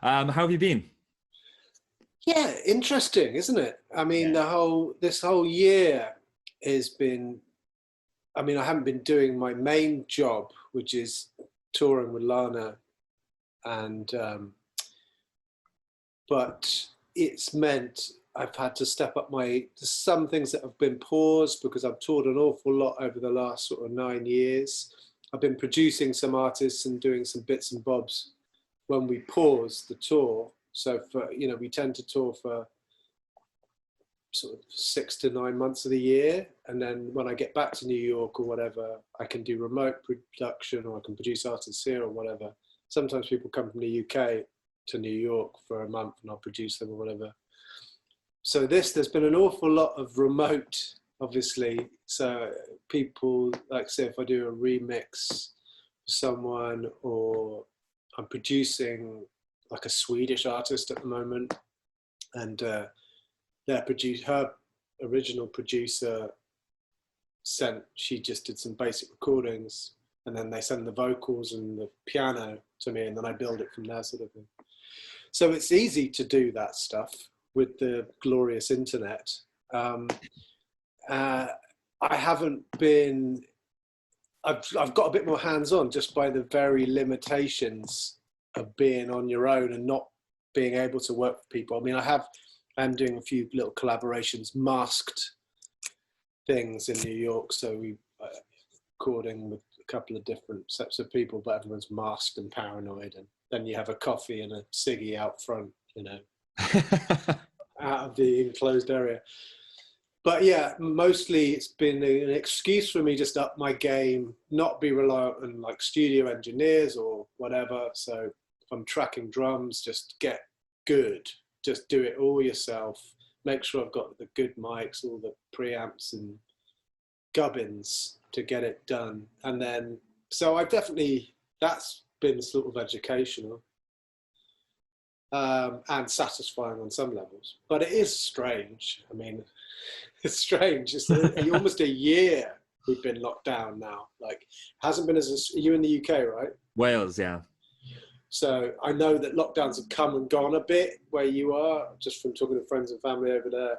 How have you been? Yeah, interesting, isn't it? I mean, this whole year has been. I mean, I haven't been doing my main job, which is touring with Lana, and but it's meant I've had to step up some things that have been paused because I've toured an awful lot over the last sort of 9 years. I've been producing some artists and doing some bits and bobs when we pause the tour. So we tend to tour for sort of 6 to 9 months of the year. And then when I get back to New York or whatever, I can do remote production or I can produce artists here or whatever. Sometimes people come from the UK to New York for a month and I'll produce them or whatever. So there's been an awful lot of remote, obviously. So people, like say if I do a remix for someone or I'm producing like a Swedish artist at the moment and her original producer she just did some basic recordings and then they send the vocals and the piano to me and then I build it from there sort of thing. So it's easy to do that stuff with the glorious internet. I haven't been, I've got a bit more hands-on just by the very limitations of being on your own and not being able to work with people. I mean, I'm doing a few little collaborations, masked things in New York. So we recording with a couple of different sets of people, but everyone's masked and paranoid. And then you have a coffee and a ciggy out front, out of the enclosed area. But yeah, mostly it's been an excuse for me just to up my game, not be reliant on like studio engineers or whatever. So if I'm tracking drums, just get good. Just do it all yourself. Make sure I've got the good mics, all the preamps and gubbins to get it done. And then, so that's been sort of educational and satisfying on some levels. But it is strange. I mean, it's strange. It's almost a year we've been locked down now. Like, hasn't been are you in the UK, right? Wales, yeah. So I know that lockdowns have come and gone a bit where you are, just from talking to friends and family over there.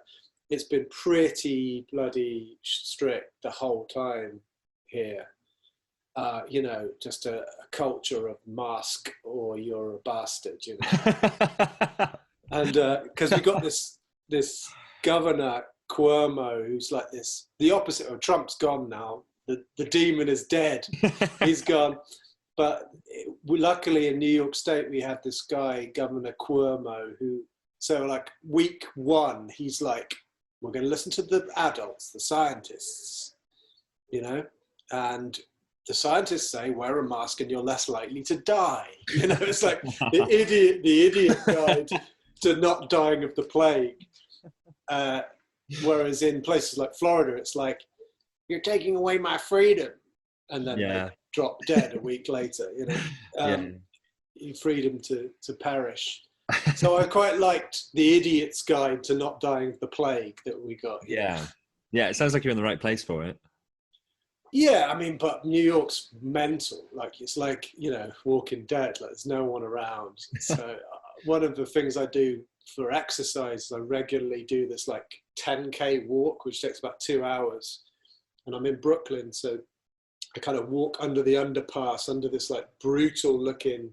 It's been pretty bloody strict the whole time here. Just a culture of mask or you're a bastard, And because we got this governor, Cuomo, who's like the opposite of Trump's gone now. The demon is dead. He's gone. But luckily in New York State, we had this guy, Governor Cuomo, so like week 1, he's like, we're going to listen to the adults, the scientists, and the scientists say, wear a mask and you're less likely to die. It's like the idiot guide to not dying of the plague. Whereas in places like Florida, it's like, you're taking away my freedom. And then they drop dead a week later, freedom to perish. So I quite liked the idiot's guide to not dying of the plague that we got. Yeah. It sounds like you're in the right place for it. Yeah, I mean, but New York's mental. Like, it's like, Walking Dead. Like, there's no one around. So one of the things I do for exercise, I regularly do this like 10K walk, which takes about 2 hours. And I'm in Brooklyn, so I kind of walk under the underpass, under this like brutal looking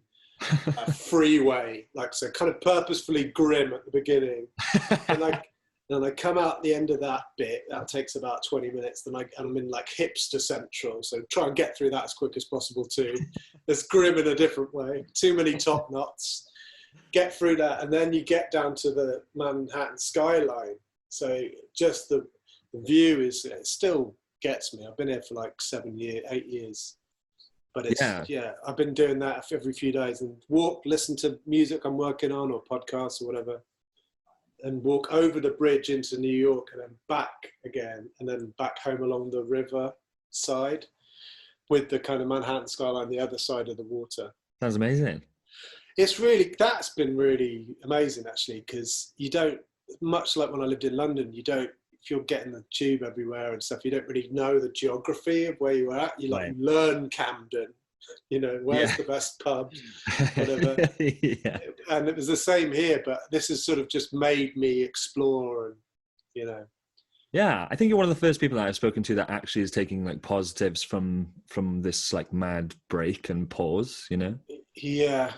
freeway, like, so kind of purposefully grim at the beginning. And I come out the end of that bit, that takes about 20 minutes. Then I'm in like hipster central. So try and get through that as quick as possible too. It's grim in a different way. Too many top knots. Get through that. And then you get down to the Manhattan skyline. So just the view it still gets me. I've been here for like 8 years. But it's, I've been doing that every few days and listen to music I'm working on or podcasts or whatever. And walk over the bridge into New York and then back again and then back home along the river side with the kind of Manhattan skyline the other side of the water. Sounds amazing. That's been really amazing actually, because you don't, much like when I lived in London, if you're getting the tube everywhere and stuff, you don't really know the geography of where you're at. You learn Camden You know, where's Yeah. the best pub, whatever. Yeah. And it was the same here, but this has sort of just made me explore and, you know. Yeah, I think you're one of the first people that I've spoken to that actually is taking like positives from this like mad break and pause, you know? Yeah.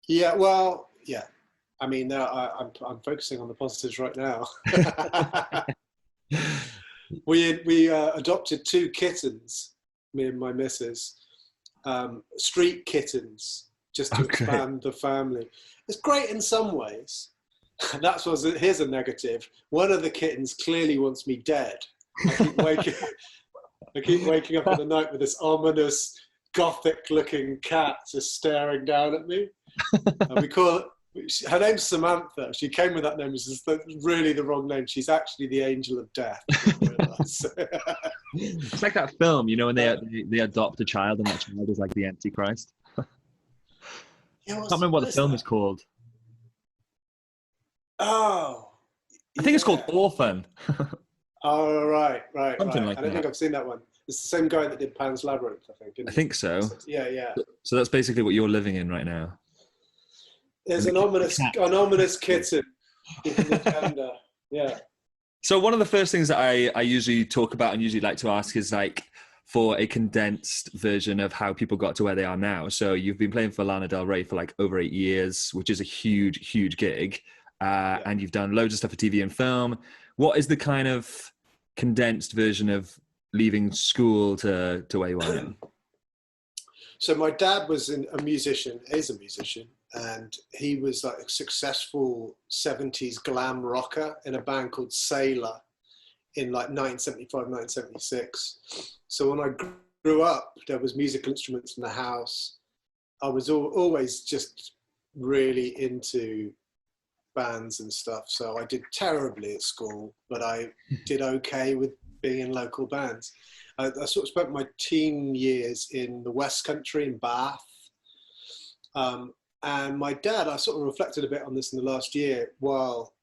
Yeah. Well, yeah. I mean, I'm focusing on the positives right now. We adopted 2 kittens, me and my missus, street kittens, just to Okay. expand the family. It's great in some ways. Here's a negative. One of the kittens clearly wants me dead. I keep waking, I keep waking up in the night with this ominous, gothic-looking cat just staring down at me. And we call it. Her name's Samantha. She came with that name, which is really the wrong name. She's actually the angel of death. It's like that film, you know, when they adopt a child and that child is like the Antichrist. I Yeah, can't remember what what the is film that? is called. Oh, I think it's called yeah. Orphan. Oh, right. Something like I don't think that. I've seen that one. It's the same guy that did Pan's Labyrinth, I think, I isn't think so. it? Yeah, yeah. So that's basically what you're living in right now. There's And an the cat. ominous kitten with an agenda. Yeah. So one of the first things that I usually talk about and usually like to ask is like for a condensed version of how people got to where they are now. So you've been playing for Lana Del Rey for like over 8 years, which is a huge, huge gig. Yeah. And you've done loads of stuff for TV and film. What is the kind of condensed version of leaving school to where you are now? So my dad was a musician, is a musician, and he was like a successful 70s glam rocker in a band called Sailor in like 1975, 1976. So when I grew up, there was musical instruments in the house. I was always just really into bands and stuff. So I did terribly at school, but I did okay with being in local bands. I sort of spent my teen years in the West Country in Bath. And my dad, I sort of reflected a bit on this in the last year while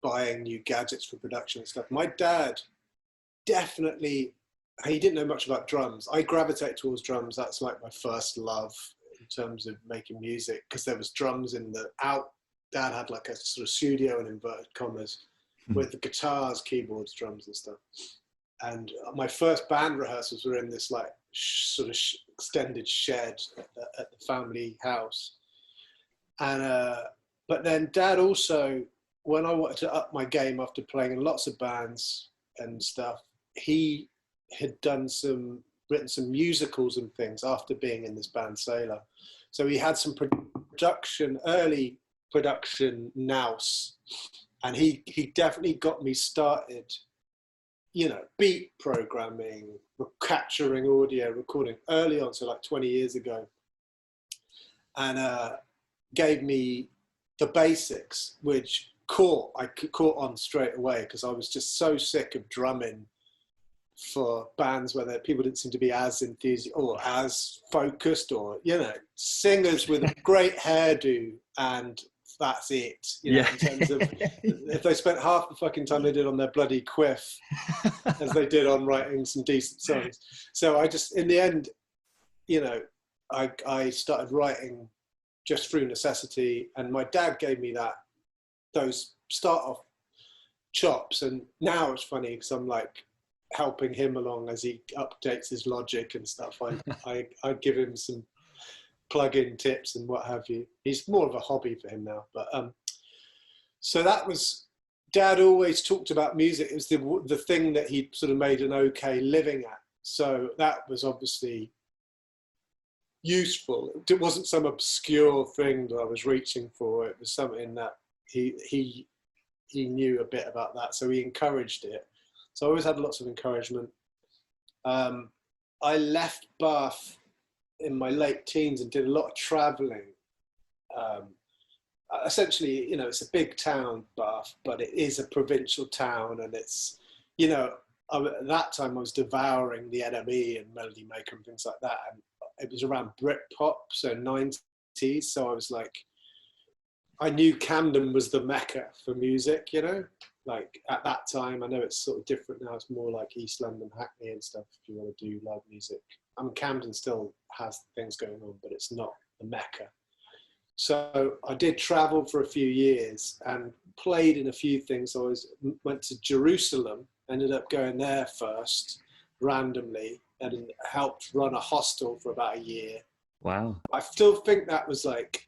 buying new gadgets for production and stuff. My dad definitely, he didn't know much about drums. I gravitate towards drums. That's like my first love in terms of making music, because there was drums in the out. Dad had like a sort of studio in inverted commas with the guitars, keyboards, drums and stuff. And my first band rehearsals were in this like sort of extended shed at the family house. And but then Dad also, when I wanted to up my game after playing in lots of bands and stuff, he had written some musicals and things after being in this band Sailor. So he had some early production nous, and he definitely got me started, you know, beat programming, capturing audio, recording early on, so like 20 years ago, and gave me the basics, which I caught on straight away, because I was just so sick of drumming for bands where people didn't seem to be as enthusiastic or as focused, or, you know, singers with a great hairdo and that's it, you know, in terms of if they spent half the fucking time they did on their bloody quiff as they did on writing some decent songs. So I just, in the end, you know, I started writing just through necessity, and my dad gave me those start off chops. And now it's funny because I'm like helping him along as he updates his Logic and stuff. I give him some plug-in tips and what have you. He's more of a hobby for him now. But so that was, Dad always talked about music. It was the thing that he sort of made an okay living at. So that was obviously useful. It wasn't some obscure thing that I was reaching for. It was something that he knew a bit about that, so he encouraged it. So I always had lots of encouragement. I left Bath in my late teens and did a lot of traveling. Essentially, you know, it's a big town, Bath, but it is a provincial town, and it's, you know, at that time I was devouring the NME and Melody Maker and things like that, and it was around Britpop, so 90s. So I was like, I knew Camden was the mecca for music, you know, like at that time. I know it's sort of different now. It's more like East London, Hackney and stuff if you want to do live music. I mean, Camden still has things going on, but it's not the Mecca. So I did travel for a few years and played in a few things. Went to Jerusalem, ended up going there first randomly, and helped run a hostel for about a year. Wow. I still think that was like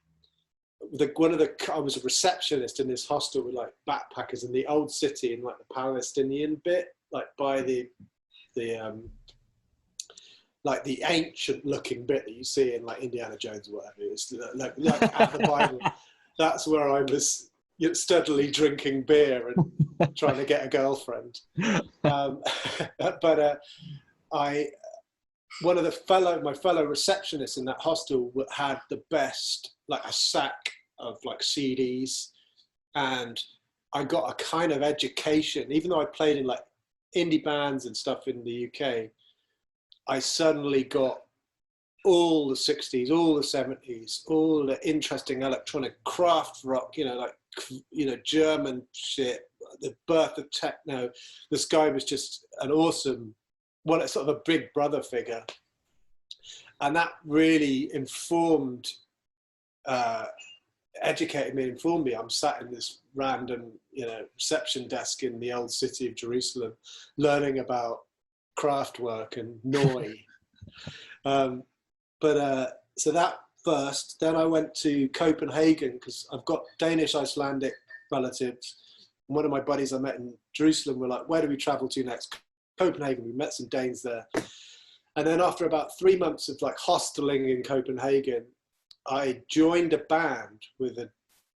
I was a receptionist in this hostel with like backpackers in the old city in like the Palestinian bit, like by the like the ancient looking bit that you see in like Indiana Jones or whatever. It's like at the Bible. That's where I was, you know, steadily drinking beer and trying to get a girlfriend. But one of my fellow receptionists in that hostel had the best, like a sack of like CDs, and I got a kind of education, even though I played in like indie bands and stuff in the UK. I suddenly got all the 60s, all the 70s, all the interesting electronic craft rock, you know, like, you know, German shit, the birth of techno. This guy was just an awesome, well, sort of a big brother figure. And that really educated me, informed me. I'm sat in this random, you know, reception desk in the old city of Jerusalem, learning about Kraftwerk and Neu. So that first, then I went to Copenhagen because I've got Danish Icelandic relatives. And one of my buddies I met in Jerusalem were like, where do we travel to next? Copenhagen. We met some Danes there. And then after about 3 months of like hosteling in Copenhagen, I joined a band with an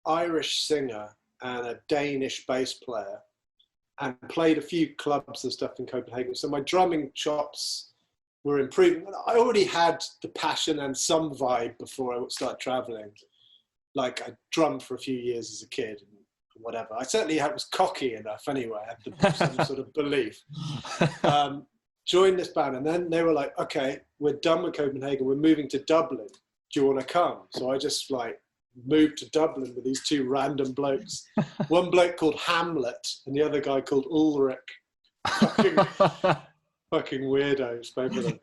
Irish singer and a Danish bass player, and played a few clubs and stuff in Copenhagen. So my drumming chops were improving. I already had the passion and some vibe before I started traveling. Like I drummed for a few years as a kid and whatever. I certainly was cocky enough anyway. I had some sort of belief. Joined this band, and then they were like, okay, we're done with Copenhagen. We're moving to Dublin. Do you want to come? So I just like moved to Dublin with these two random blokes. One bloke called Hamlet and the other guy called Ulrich. Fucking weirdos, both of them.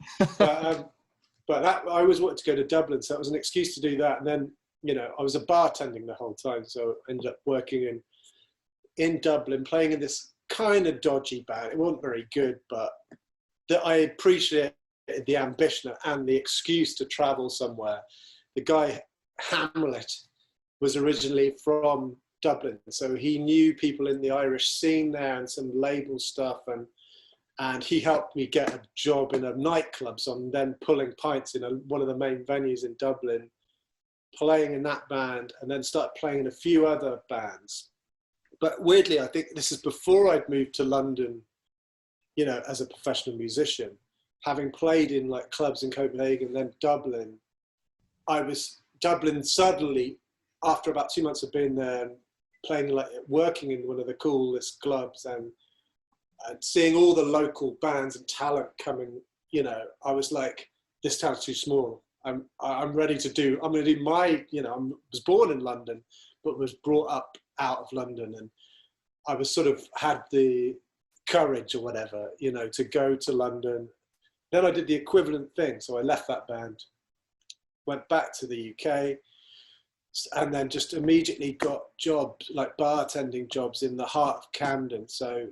But that, I always wanted to go to Dublin, so it was an excuse to do that. And then, you know, I was a bartending the whole time, so I ended up working in Dublin, playing in this kind of dodgy band. It wasn't very good, but that I appreciated the ambition and the excuse to travel somewhere. The guy Hamlet was originally from Dublin, so he knew people in the Irish scene there and some label stuff, and he helped me get a job in a nightclub. So I'm then pulling pints in one of the main venues in Dublin, playing in that band, and then started playing in a few other bands. But weirdly, I think this is before I'd moved to London, you know, as a professional musician. Having played in like clubs in Copenhagen, then Dublin, Dublin suddenly, after about 2 months of being there, playing, like working in one of the coolest clubs and seeing all the local bands and talent coming, you know, I was like, this town's too small. I'm going to do my, you know, I was born in London, but was brought up out of London. And I was sort of had the courage or whatever, you know, to go to London. Then I did the equivalent thing. So I left that band, went back to the UK, and then just immediately got jobs, like bartending jobs in the heart of Camden. So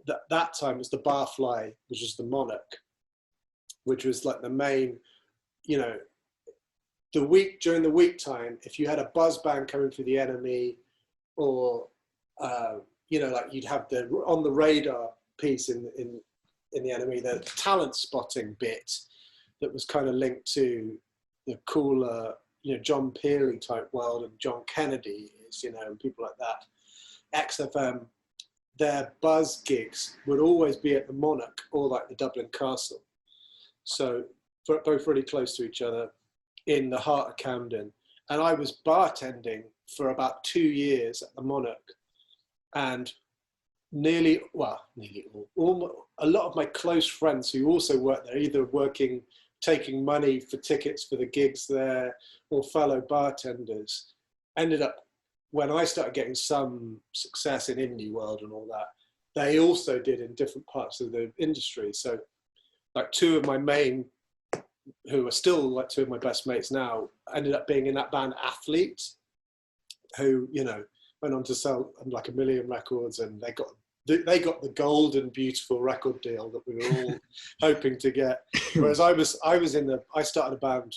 that time was the Barfly, which was the Monarch, which was like the main, you know, during the week time, if you had a buzz band coming through the enemy, or you know, like you'd have the on the radar piece in the enemy, the talent spotting bit that was kind of linked to the cooler, you know, John Pearley type world and John Kennedy is, you know, and people like that. XFM, their buzz gigs would always be at the Monarch or like the Dublin Castle. So both really close to each other in the heart of Camden. And I was bartending for about 2 years at the Monarch, and a lot of my close friends who also worked there, either taking money for tickets for the gigs there, or fellow bartenders, ended up, when I started getting some success in indie world and all that, they also did in different parts of the industry. So like two of my main who are still like two of my best mates now, ended up being in that band Athlete, who, you know, went on to sell like 1 million records, and they got the golden beautiful record deal that we were all hoping to get. Whereas I started a band,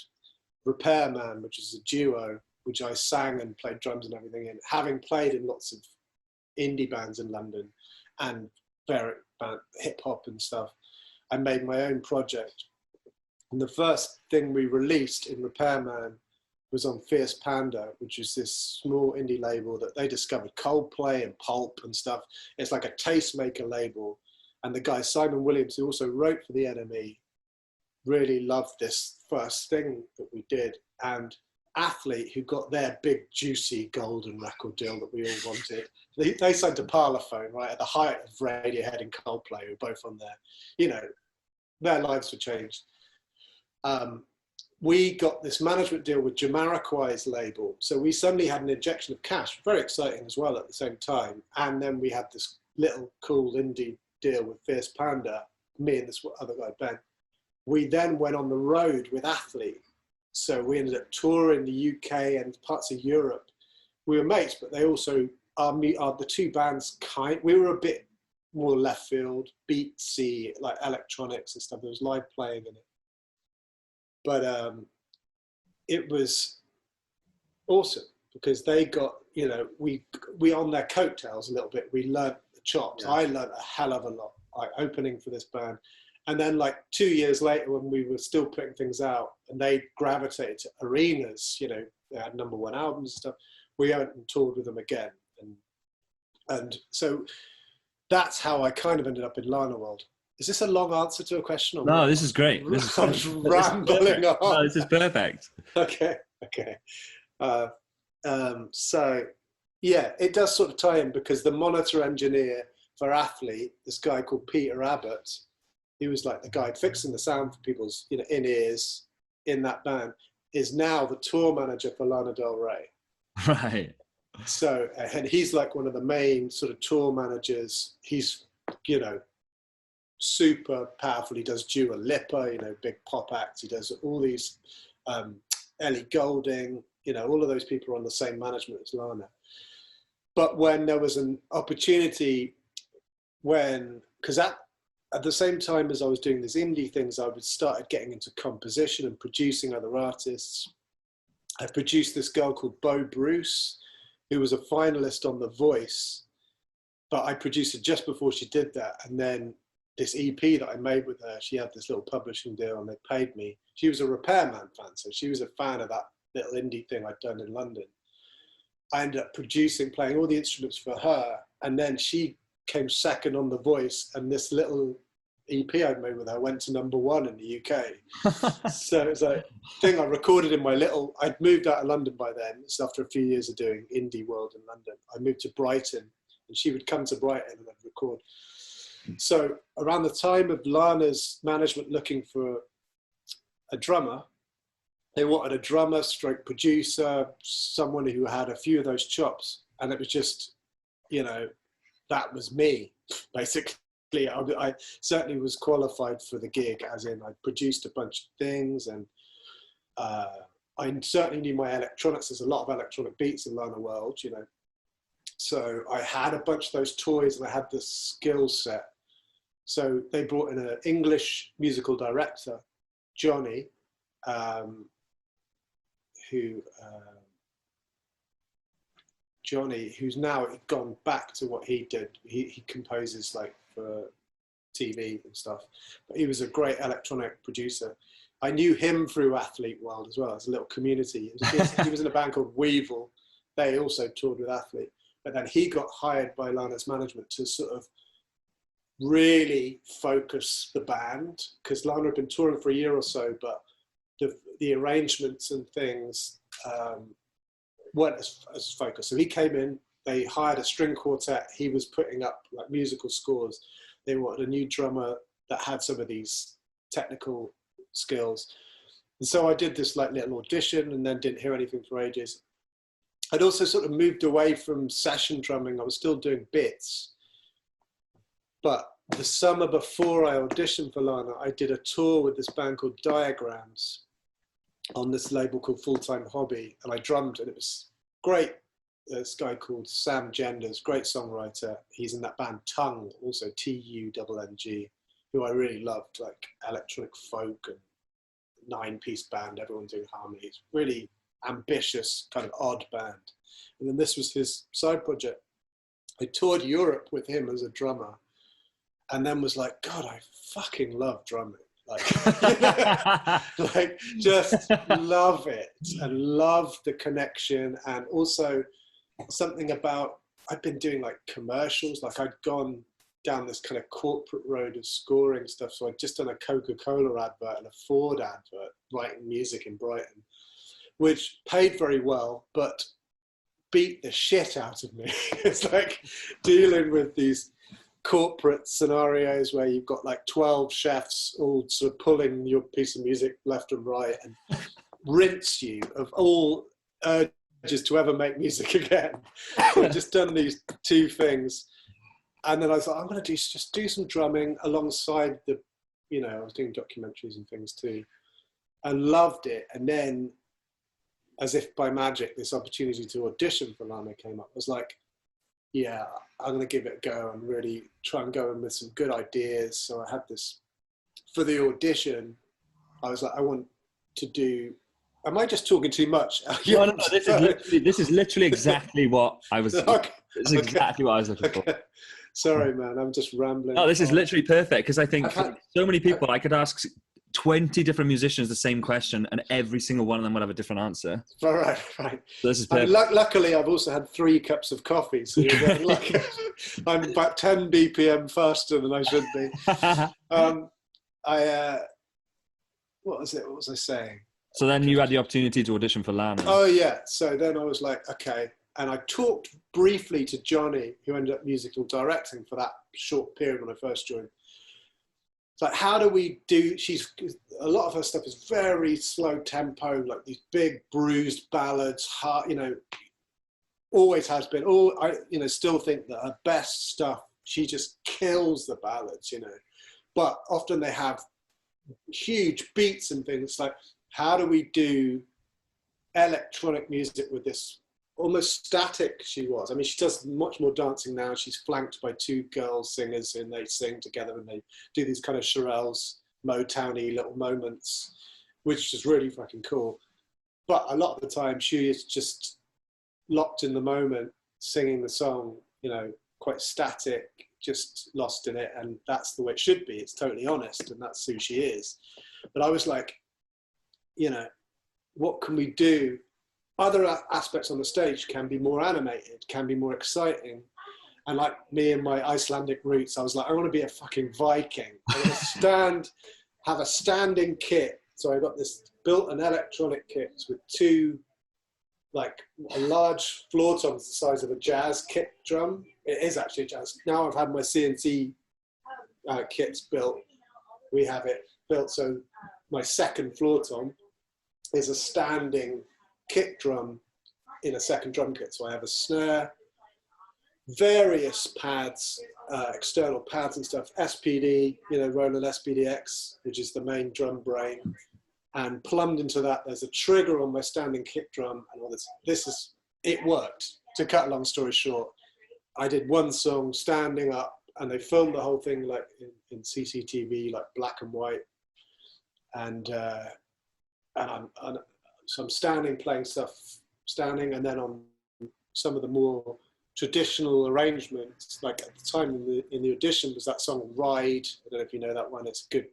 Repairman, which is a duo, which I sang and played drums and everything in, having played in lots of indie bands in London and very hip hop and stuff. I made my own project. And the first thing we released in Repairman was on Fierce Panda, which is this small indie label that they discovered Coldplay and Pulp and stuff. It's like a tastemaker label. And the guy, Simon Williams, who also wrote for the NME, really loved this first thing that we did. And Athlete, who got their big, juicy, golden record deal that we all wanted, they signed to Parlophone, right, at the height of Radiohead and Coldplay, who were both on there. You know, their lives were changed. We got this management deal with Jamiroquai's label. So we suddenly had an injection of cash, very exciting as well at the same time. And then we had this little cool indie deal with Fierce Panda, me and this other guy, Ben. We then went on the road with Athlete. So we ended up touring the UK and parts of Europe. We were mates, but they also, the two bands, we were a bit more left field, beatsy, like electronics and stuff. There was live playing in it. But it was awesome because they got, you know, we on their coattails a little bit. We learnt the chops. Yeah. I learnt a hell of a lot, like opening for this band. And then like 2 years later, when we were still putting things out and they gravitated to arenas, you know, they had #1 albums and stuff, we went and toured with them again. And so that's how I kind of ended up in Lana World. Is this a long answer to a question? Or no, what? This is great. I'm just rambling on. No, this is perfect. Okay. So, yeah, it does sort of tie in because the monitor engineer for Athlete, this guy called Peter Abbott, he was like the guy fixing the sound for people's, you know, in-ears in that band, is now the tour manager for Lana Del Rey. Right. So, and he's like one of the main sort of tour managers. He's, you know, super powerful. He does Dua Lipa, you know, big pop acts. He does all these, Ellie Goulding, you know, all of those people are on the same management as Lana. But when there was an opportunity, because at the same time as I was doing these indie things, I started getting into composition and producing other artists. I produced this girl called Bo Bruce, who was a finalist on The Voice, but I produced it just before she did that. And then this EP that I made with her, she had this little publishing deal and they paid me. She was a Repairman fan, so she was a fan of that little indie thing I'd done in London. I ended up playing all the instruments for her, and then she came second on The Voice, and this little EP I'd made with her went to #1 in the UK. So it was like thing I recorded in I'd moved out of London by then. It's after a few years of doing indie world in London. I moved to Brighton, and she would come to Brighton and I'd record. So around the time of Lana's management looking for a drummer, they wanted a drummer stroke producer, someone who had a few of those chops. And it was just, you know, that was me, basically. I certainly was qualified for the gig, as in I produced a bunch of things, and I certainly knew my electronics. There's a lot of electronic beats in Lana World, you know. So I had a bunch of those toys and I had the skill set. So they brought in an English musical director, Johnny, who's now gone back to what he did. He composes like for TV and stuff, but he was a great electronic producer. I knew him through Athlete World as well, as a little community. He was in a band called Weevil. They also toured with Athlete, but then he got hired by Lana's management to sort of really focus the band, because Lana had been touring for a year or so, but the arrangements and things weren't as focused. So he came in, they hired a string quartet, he was putting up like musical scores. They wanted a new drummer that had some of these technical skills. And so I did this like little audition and then didn't hear anything for ages. I'd also sort of moved away from session drumming. I was still doing bits, but the summer before I auditioned for Lana, I did a tour with this band called Diagrams on this label called Full Time Hobby, and I drummed, and it was great. This guy called Sam Genders, great songwriter. He's in that band Tongue, also Tuung, who I really loved, like electronic folk and 9-piece band, everyone doing harmonies, really ambitious, kind of odd band. And then this was his side project. I toured Europe with him as a drummer, and then was like, God, I fucking love drumming. Like just love it, and love the connection. And also something about, I'd been doing like commercials, like I'd gone down this kind of corporate road of scoring stuff. So I'd just done a Coca-Cola advert and a Ford advert, writing music in Brighton, which paid very well, but beat the shit out of me. It's like dealing with these corporate scenarios where you've got like 12 chefs all sort of pulling your piece of music left and right and rinse you of all urges to ever make music again. So I've just done these two things, and then I thought, I'm going to just do some drumming alongside the, you know, I was doing documentaries and things too, and loved it. And then, as if by magic, this opportunity to audition for Lana came up. I was like, yeah, I'm going to give it a go and really try and go in with some good ideas. So I had this, for the audition, I was like, I want to do, am I just talking too much? No, this is literally exactly what I was, Okay. this is exactly what I was looking for. Sorry, man, I'm just rambling. No, this is literally perfect, because I think for so many people, I could ask 20 different musicians the same question, and every single one of them would have a different answer. Right. So this is perfect. Luckily, I've also had 3 cups of coffee, so you're getting like, I'm about 10 BPM faster than I should be. What was I saying? So then you had the opportunity to audition for Lana. Oh yeah. So then I was like, okay. And I talked briefly to Johnny, who ended up musical directing for that short period when I first joined. It's like, how do we do, a lot of her stuff is very slow tempo, like these big bruised ballads, hard, you know, always has been. I still think that her best stuff, she just kills the ballads, you know, but often they have huge beats and things. It's like, how do we do electronic music with this almost static she was? I mean, she does much more dancing now. She's flanked by 2 girl singers, and they sing together and they do these kind of Shirelles, Motown-y little moments, which is really fucking cool. But a lot of the time she is just locked in the moment, singing the song, you know, quite static, just lost in it. And that's the way it should be. It's totally honest, and that's who she is. But I was like, you know, what can we do? Other aspects on the stage can be more animated, can be more exciting. And like me and my Icelandic roots, I was like, I want to be a fucking Viking. I want to have a standing kit. So I got built an electronic kit with 2, like a large floor tom the size of a jazz kick drum. It is actually jazz. Now I've had my CNC kits built. We have it built. So my second floor tom is a standing kick drum in a second drum kit. So I have a snare, various pads, external pads and stuff, SPD, you know, Roland SPDX, which is the main drum brain. And plumbed into that, there's a trigger on my standing kick drum and all this. It worked. To cut a long story short, I did one song standing up, and they filmed the whole thing like in CCTV, like black and white. And so I'm standing, playing stuff standing, and then on some of the more traditional arrangements, like at the time in the audition was that song Ride. I don't know if you know that one. It's a good,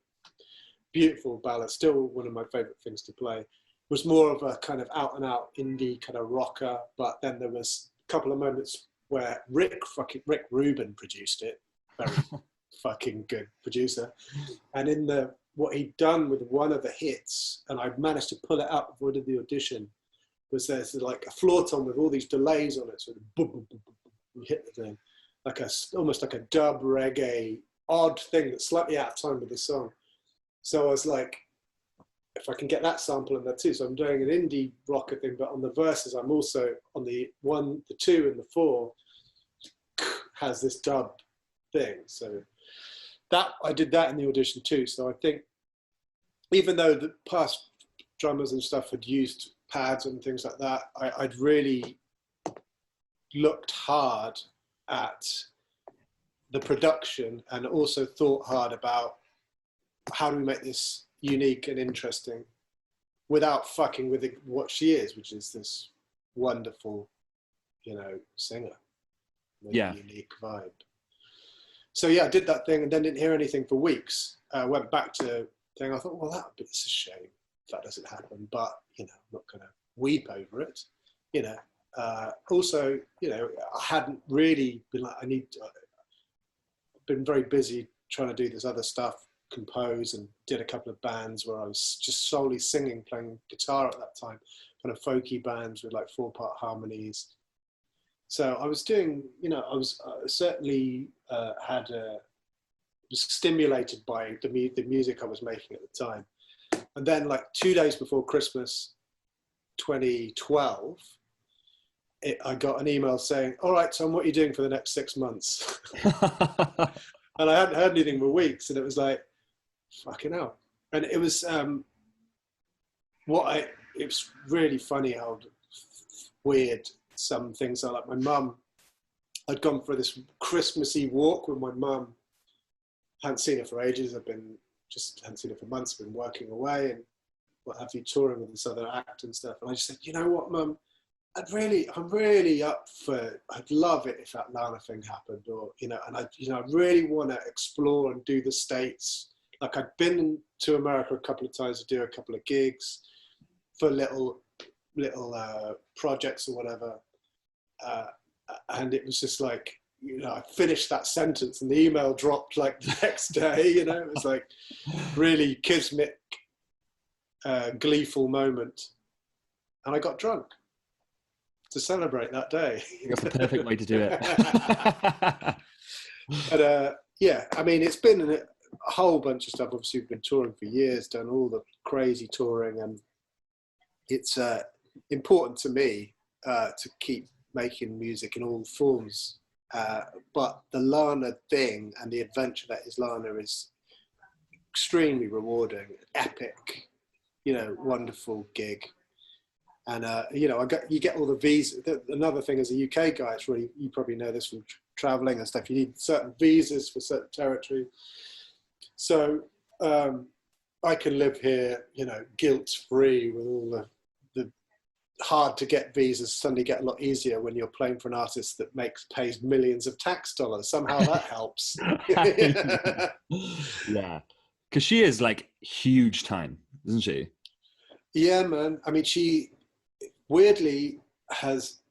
beautiful ballad, still one of my favorite things to play. It was more of a kind of out and out indie kind of rocker, but then there was a couple of moments where Rick Rubin produced it, very fucking good producer. And in what he'd done with one of the hits, and I managed to pull it out before I did the audition, was there's like a floor tom with all these delays on it, so boom, boom, boom, boom, boom, you hit the thing, like almost like a dub reggae odd thing that's slightly out of time with the song. So I was like, if I can get that sample in there too. So I'm doing an indie rocker thing, but on the verses, I'm also on the 1, the 2, and the 4 has this dub thing. So that I did that in the audition too. So I think even though the past drummers and stuff had used pads and things like that, I'd really looked hard at the production and also thought hard about how do we make this unique and interesting without fucking with what she is, which is this wonderful, you know, singer. Yeah. Unique vibe. So yeah, I did that thing and then didn't hear anything for weeks. Went back to thing. I thought, well, it's a shame if that doesn't happen, but you know, I'm not going to weep over it. You know, also, you know, I hadn't really been like, been very busy trying to do this other stuff, compose, and did a couple of bands where I was just solely singing, playing guitar at that time, kind of folky bands with like 4-part harmonies. So I was doing, you know, I was certainly was stimulated by the music I was making at the time. And then like 2 days before Christmas 2012, I got an email saying, all right, Tom, what are you doing for the next 6 months? And I hadn't heard anything for weeks, and it was like, fucking hell. And it was, it was really funny how weird some things are. Like my mum, I'd gone for this Christmas Eve walk with my mum. Hadn't seen her for ages. Hadn't seen her for months. Been working away and what have you, touring with this other act and stuff. And I just said, you know what, Mum, I'm really up for. I'd love it if that Lana thing happened, or you know, and I really want to explore and do the States. Like I'd been to America a couple of times to do a couple of gigs for little projects or whatever. And it was just like, you know, I finished that sentence and the email dropped like the next day, you know, it was like really kismet, gleeful moment. And I got drunk to celebrate that day. That's the perfect way to do it. But yeah, I mean, it's been a whole bunch of stuff. Obviously, we've been touring for years, done all the crazy touring, and it's important to me to keep making music in all forms. But the Lana thing and the adventure that is Lana is extremely rewarding, epic, you know, wonderful gig. And, you know, you get all the visas. Another thing as a UK guy, it's really, you probably know this from traveling and stuff, you need certain visas for certain territory. So I can live here, you know, guilt-free with all the hard to get visas suddenly get a lot easier when you're playing for an artist that pays millions of tax dollars. Somehow that helps. Yeah. Because she is like huge time, isn't she? Yeah, man. I mean, she weirdly has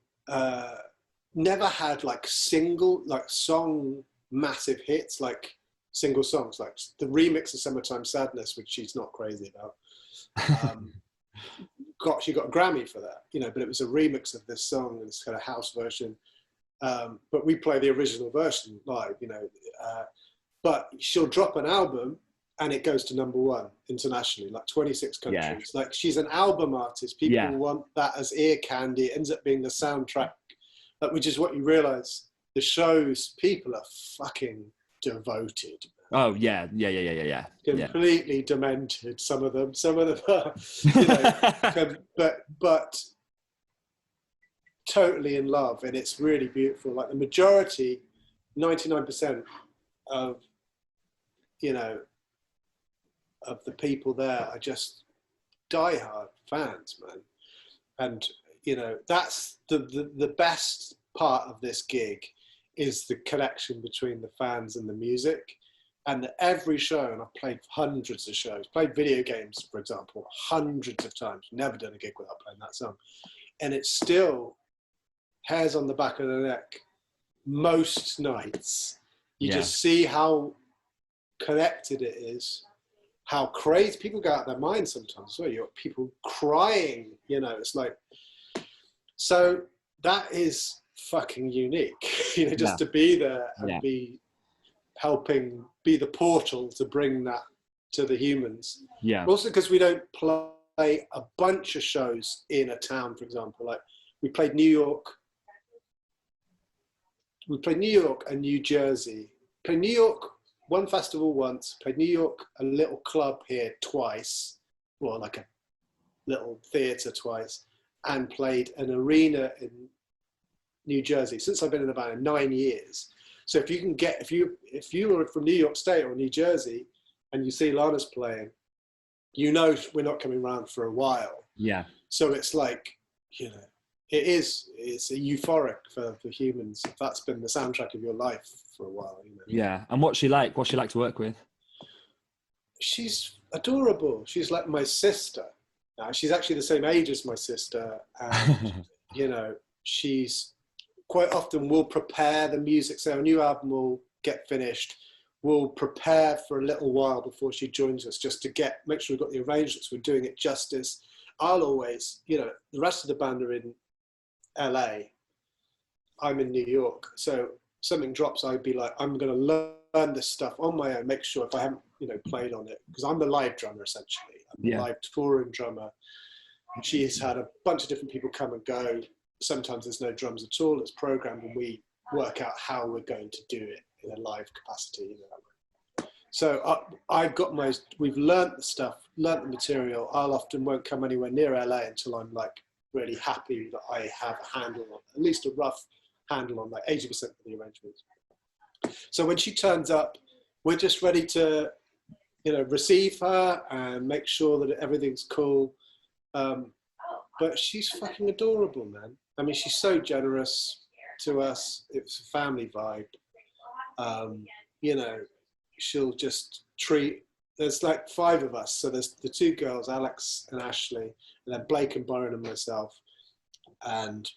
never had like song massive hits, like single songs, like the remix of Summertime Sadness, which she's not crazy about. She got a Grammy for that, you know, but it was a remix of this song, this kind of house version. But we play the original version live, you know. But she'll drop an album and it goes to #1 internationally, like 26 countries. Yeah. Like she's an album artist. People want that as ear candy. It ends up being the soundtrack, which is what you realize. The shows, people are fucking devoted. Oh yeah. Completely demented. Some of them are, you know, but totally in love, and it's really beautiful. Like the majority, 99% of, you know, of the people there are just diehard fans, man. And you know, that's the best part of this gig is the connection between the fans and the music. And every show, and I've played hundreds of shows, played video games, for example, hundreds of times, never done a gig without playing that song. And it's still hairs on the back of the neck most nights. You just see how connected it is, how crazy, people go out of their minds sometimes. So you got people crying, you know, it's like, so that is fucking unique, you know, just to be there and be helping, be the portal to bring that to the humans. Yeah. Also because we don't play a bunch of shows in a town, for example. Like we played New York and New Jersey. Played New York one festival once, played New York, a little club here twice, or like a little theatre twice, and played an arena in New Jersey since I've been in the band in 9 years. So if you can get, if you are from New York State or New Jersey and you see Lana's playing, you know we're not coming around for a while. Yeah. So it's like, you know, it's a euphoric for humans. That's been the soundtrack of your life for a while, you know. Yeah. And what's she like? What's she like to work with? She's adorable. She's like my sister. She's actually the same age as my sister. And, you know, she's quite often will prepare the music. So a new album will get finished. We'll prepare for a little while before she joins us, just to make sure we've got the arrangements, we're doing it justice. I'll always, you know, the rest of the band are in LA. I'm in New York. So something drops, I'd be like, I'm going to learn this stuff on my own, make sure if I haven't, you know, played on it, because I'm the live drummer essentially. I'm the live touring drummer. She's had a bunch of different people come and go. Sometimes there's no drums at all. It's programmed and we work out how we're going to do it in a live capacity. You know. So we've learnt the stuff, learnt the material. I'll often won't come anywhere near LA until I'm like really happy that I have a handle on, at least a rough handle on like 80% of the arrangements. So when she turns up, we're just ready to, you know, receive her and make sure that everything's cool. But she's fucking adorable, man. I mean, she's so generous to us. It's a family vibe. You know, she'll just treat, there's like 5 of us. So there's the 2 girls, Alex and Ashley, and then Blake and Byron and myself. And,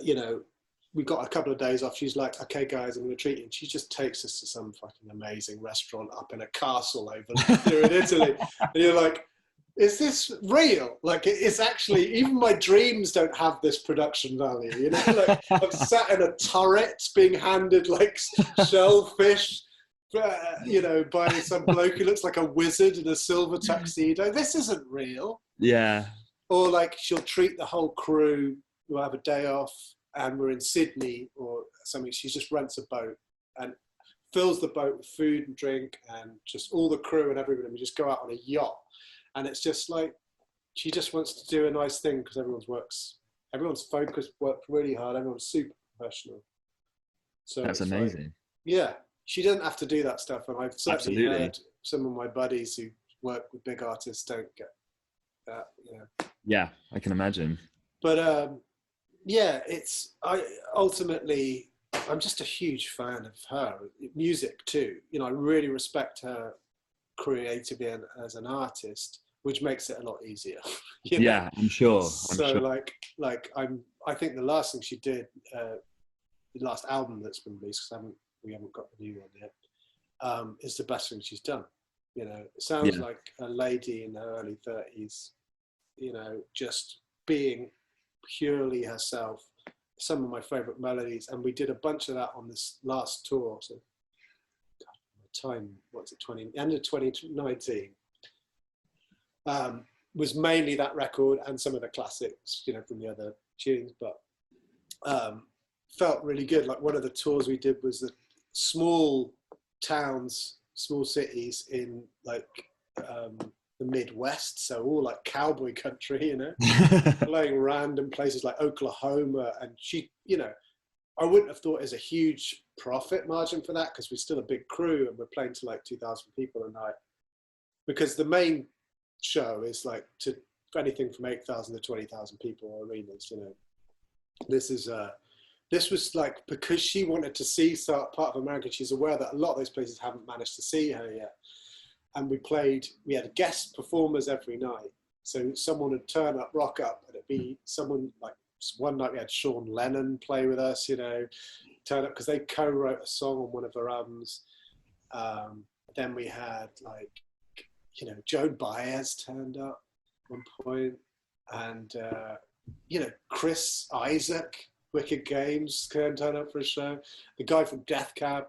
you know, we got a couple of days off. She's like, okay, guys, I'm going to treat you. And she just takes us to some fucking amazing restaurant up in a castle over there in Italy. And you're like, is this real? Like, it's actually, even my dreams don't have this production value, you know? Like, I'm sat in a turret being handed like shellfish, you know, by some bloke who looks like a wizard in a silver tuxedo. This isn't real. Yeah. Or like, she'll treat the whole crew. We'll have a day off and we're in Sydney or something. She just rents a boat and fills the boat with food and drink and just all the crew and everybody. We just go out on a yacht. And it's just like, she just wants to do a nice thing because everyone's focused, worked really hard, everyone's super professional. So that's amazing. Like, yeah, she doesn't have to do that stuff. And I've certainly heard some of my buddies who work with big artists don't get that, you know. Yeah, I can imagine. But yeah, I'm just a huge fan of her music too. You know, I really respect her creatively and as an artist, which makes it a lot easier. You know? Yeah, I'm sure. So I think the last thing she did, the last album that's been released, because we haven't got the new one yet, is the best thing she's done. You know, it sounds like a lady in her early 30s, you know, just being purely herself. Some of my favorite melodies, and we did a bunch of that on this last tour. So time, end of 2019, was mainly that record and some of the classics, you know, from the other tunes, but felt really good. Like one of the tours we did was the small towns, small cities in like the Midwest, so all like cowboy country, you know, playing random places like Oklahoma. And she, you know, I wouldn't have thought there's a huge profit margin for that because we're still a big crew and we're playing to like 2,000 people a night. Because the main show is like to anything from 8,000 to 20,000 people arenas, you know. This was like, because she wanted to see part of America, she's aware that a lot of those places haven't managed to see her yet. And we had guest performers every night. So someone would turn up, rock up, and it'd be someone like, one night we had Sean Lennon play with us, you know, turn up because they co-wrote a song on one of her albums. Then we had like, you know, Joan Baez turned up at one point, and you know, Chris Isaac, Wicked Games, can turn up for a show. The guy from Death Cab,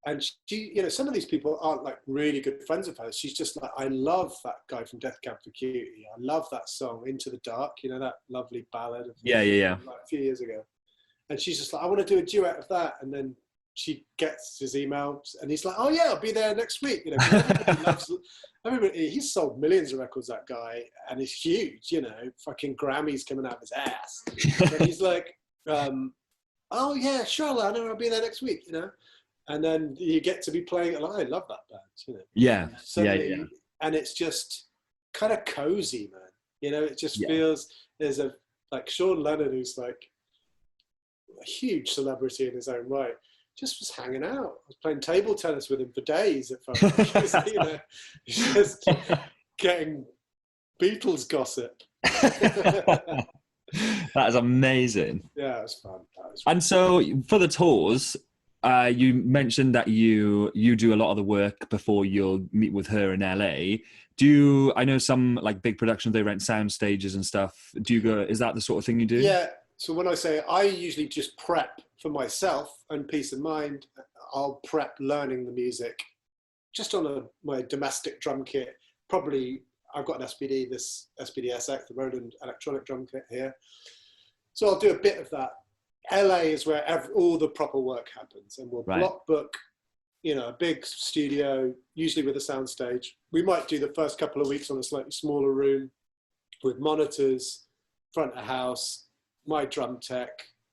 and she, you know, some of these people aren't like really good friends of hers. She's just like, I love that guy from Death Cab for Cutie. I love that song, Into the Dark. You know, that lovely ballad of yeah. like a few years ago. And she's just like, I want to do a duet of that. And then she gets his emails and he's like, oh yeah, I'll be there next week. You know, 'cause everybody loves, everybody, he's sold millions of records, that guy, and he's huge, you know, fucking Grammys coming out of his ass. And he's like, oh yeah, sure, Lana, I'll be there next week, you know. And then you get to be playing it. Like, I love that band, you know. Yeah, Suddenly, yeah. And it's just kind of cozy, man. You know, it just feels, there's a, like Sean Lennon, who's like a huge celebrity in his own right, just was hanging out. I was playing table tennis with him for days. It felt like, you know, just getting Beatles gossip. That is amazing. Yeah, it was fun. And so for the tours, you mentioned that you do a lot of the work before you'll meet with her in LA. I know some like big productions, they rent sound stages and stuff. Is that the sort of thing you do? Yeah. So when I say, I usually just prep for myself and peace of mind. I'll prep learning the music just on my domestic drum kit. Probably I've got an SPD, this SPD SX, the Roland electronic drum kit here. So I'll do a bit of that. LA is where all the proper work happens, and we'll block book, you know, a big studio, usually with a sound stage. We might do the first couple of weeks on a slightly smaller room with monitors, front of house, my drum tech,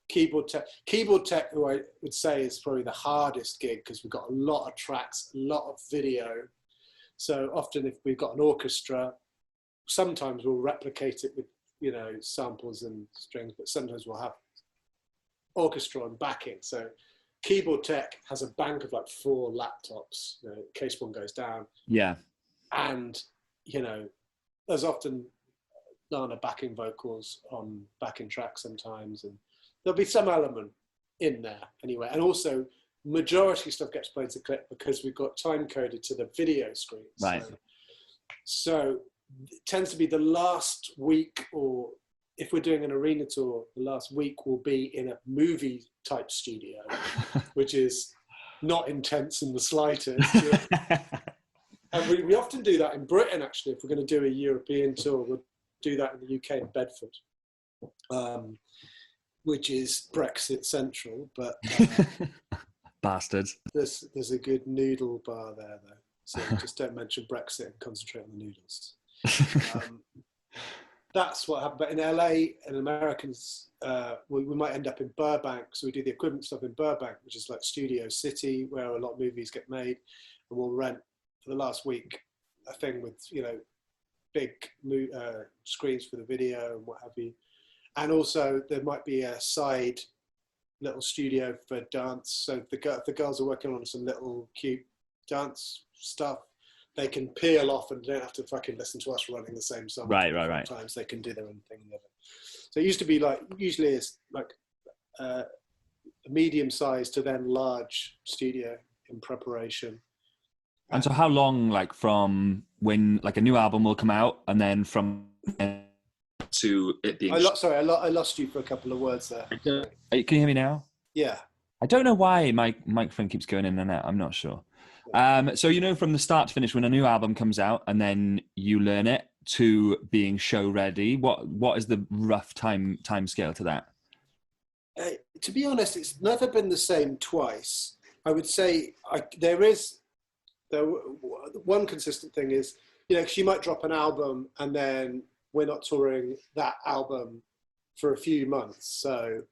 keyboard tech, who I would say is probably the hardest gig because we've got a lot of tracks, a lot of video. So often if we've got an orchestra, sometimes we'll replicate it with, you know, samples and strings, but sometimes we'll have orchestra and backing. So keyboard tech has a bank of like 4 laptops, you know, in case one goes down. Yeah. And, you know, there's often Lana backing vocals on backing tracks sometimes, and there'll be some element in there anyway. And also, majority stuff gets played to clip because we've got time coded to the video screen. Right. So it tends to be the last week, or if we're doing an arena tour, the last week will be in a movie type studio, which is not intense in the slightest. And we often do that in Britain, actually. If we're going to do a European tour, we'll do that in the UK in Bedford, which is Brexit central, but bastards. There's a good noodle bar there, though. So just don't mention Brexit and concentrate on the noodles. That's what happened. But in LA and Americans, we might end up in Burbank. So we do the equivalent stuff in Burbank, which is like Studio City, where a lot of movies get made. And we'll rent for the last week a thing with, you know, big screens for the video and what have you. And also there might be a side little studio for dance. So if the girls are working on some little cute dance stuff, they can peel off and don't have to fucking listen to us running the same song. Right. Sometimes they can do their own thing. So it used to be like, usually it's like a medium-sized to then large studio in preparation. And so how long, like from when like a new album will come out and then from to it being... I lost you for a couple of words there. Can you hear me now? Yeah. I don't know why my microphone keeps going in and out. I'm not sure. So, you know, from the start to finish, when a new album comes out and then you learn it to being show ready, what is the rough time scale to that? To be honest, it's never been the same twice. I would say one consistent thing is, you know, 'cause you might drop an album and then we're not touring that album for a few months. So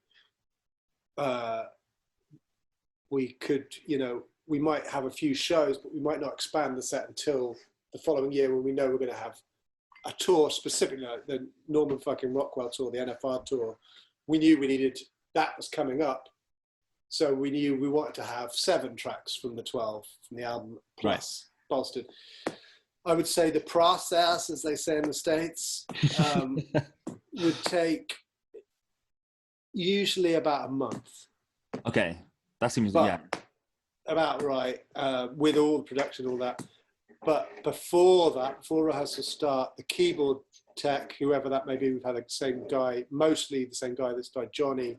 we could, you know, we might have a few shows, but we might not expand the set until the following year when we know we're going to have a tour, specifically like the Norman fucking Rockwell tour, the NFR tour. We knew that was coming up. So we knew we wanted to have 7 tracks from the 12 from the album plus bolstered. I would say the process, as they say in the States, would take usually about a month. Okay. That seems, about right, with all the production, all that. But before rehearsals start, the keyboard tech, whoever that may be, we've had the same guy, mostly the same guy that's died, Johnny,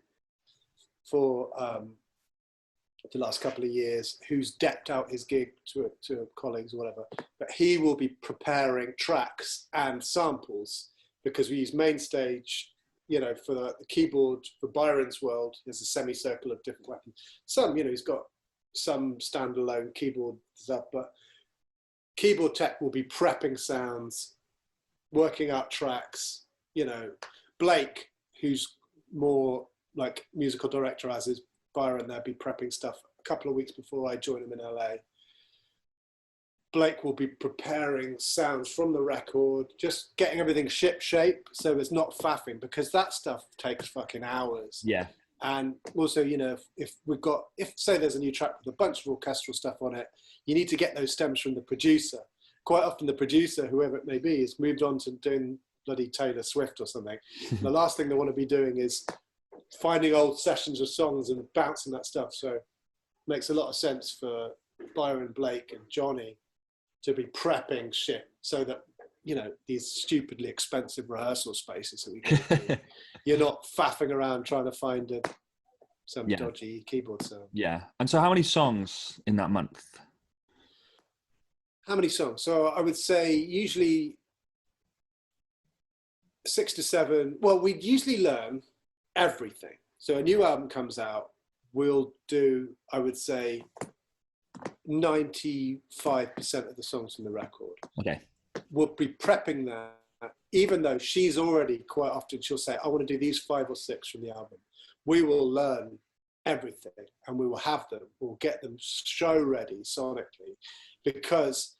for the last couple of years, who's decked out his gig to colleagues or whatever. But he will be preparing tracks and samples because we use Mainstage, you know, for the keyboard, for Byron's World, there's a semicircle of different weapons. Some, you know, he's got some standalone keyboard stuff, but keyboard tech will be prepping sounds, working out tracks. You know, Blake, who's more like musical director, as is Byron, they'll be prepping stuff a couple of weeks before I join him in LA. Blake will be preparing sounds from the record, just getting everything ship shape so it's not faffing, because that stuff takes fucking hours. Yeah. And also, you know, if say there's a new track with a bunch of orchestral stuff on it, you need to get those stems from the producer. Quite often the producer, whoever it may be, has moved on to doing bloody Taylor Swift or something. The last thing they want to be doing is finding old sessions of songs and bouncing that stuff. So it makes a lot of sense for Byron, Blake and Johnny to be prepping shit so that, you know, these stupidly expensive rehearsal spaces that we get to, you're not faffing around trying to find some dodgy keyboard sound. Yeah. And so how many songs in that month? How many songs? So I would say usually 6 to 7. Well, we usually learn everything. So a new album comes out, we'll do, I would say, 95% of the songs from the record. Okay. We'll be prepping that, even though she's already, quite often she'll say, I want to do these 5 or 6 from the album. We will learn everything and we will have them. We'll get them show ready sonically because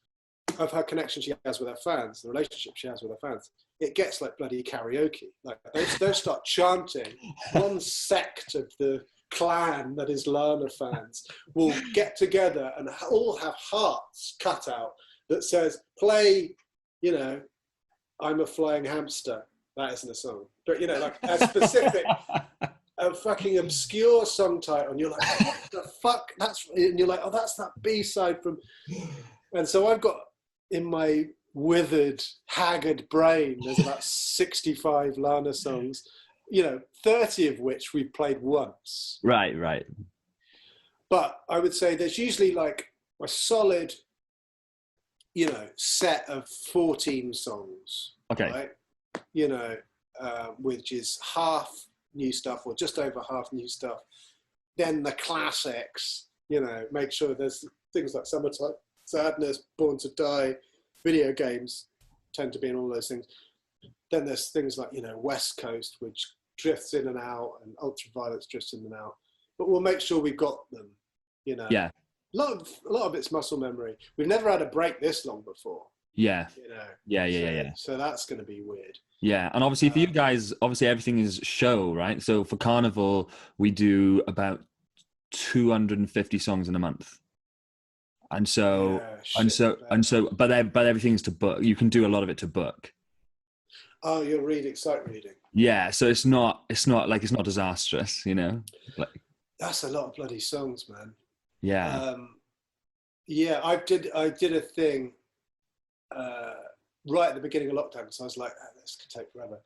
of her connection she has with her fans, the relationship she has with her fans. It gets like bloody karaoke. Like they'll start chanting. One sect of the clan that is Lana fans will get together and all have hearts cut out that says, play, you know, I'm a flying hamster. That isn't a song. But, you know, like a specific, a fucking obscure song title. And you're like, what the fuck? And you're like, oh, that's that B-side from... And so I've got in my withered, haggard brain, there's about 65 Lana songs, you know, 30 of which we've played once. Right. But I would say there's usually like a solid, you know, set of 14 songs. Okay. Right? You know, which is half new stuff or just over half new stuff. Then the classics, you know, make sure there's things like Summertime Sadness, Born to Die, video games tend to be in all those things. Then there's things like, you know, West Coast, which drifts in and out, and Ultraviolet's drifts in and out. But we'll make sure we've got them, you know. Yeah. A lot of it's muscle memory. We've never had a break this long before. Yeah. You know. Yeah. So that's going to be weird. Yeah. And obviously for you guys, obviously everything is show, right? So for Carnival, we do about 250 songs in a month. And so, but everything's to book. You can do a lot of it to book. Oh, you're reading, sight reading. Yeah. So it's not disastrous, you know? Like, that's a lot of bloody songs, man. Yeah. Yeah, I did a thing right at the beginning of lockdown. So I was like, oh, this could take forever.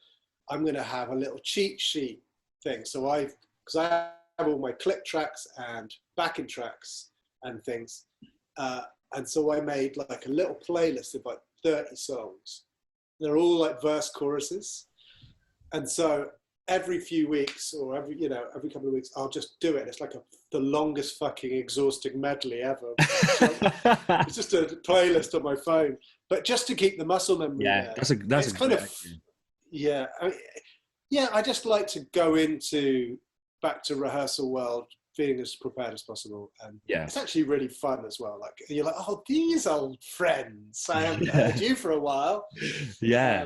I'm going to have a little cheat sheet thing. So because I have all my click tracks and backing tracks and things. And so I made like a little playlist of like 30 songs. They're all like verse choruses. And so every few weeks or every couple of weeks, I'll just do it. It's like the longest fucking exhausting medley ever. It's just a playlist on my phone, but just to keep the muscle memory. Yeah, there. that's a kind of idea. Yeah. I just like to go back to rehearsal world feeling as prepared as possible, and it's actually really fun as well. Like you're like, oh, these old friends, I haven't heard you for a while. Yeah.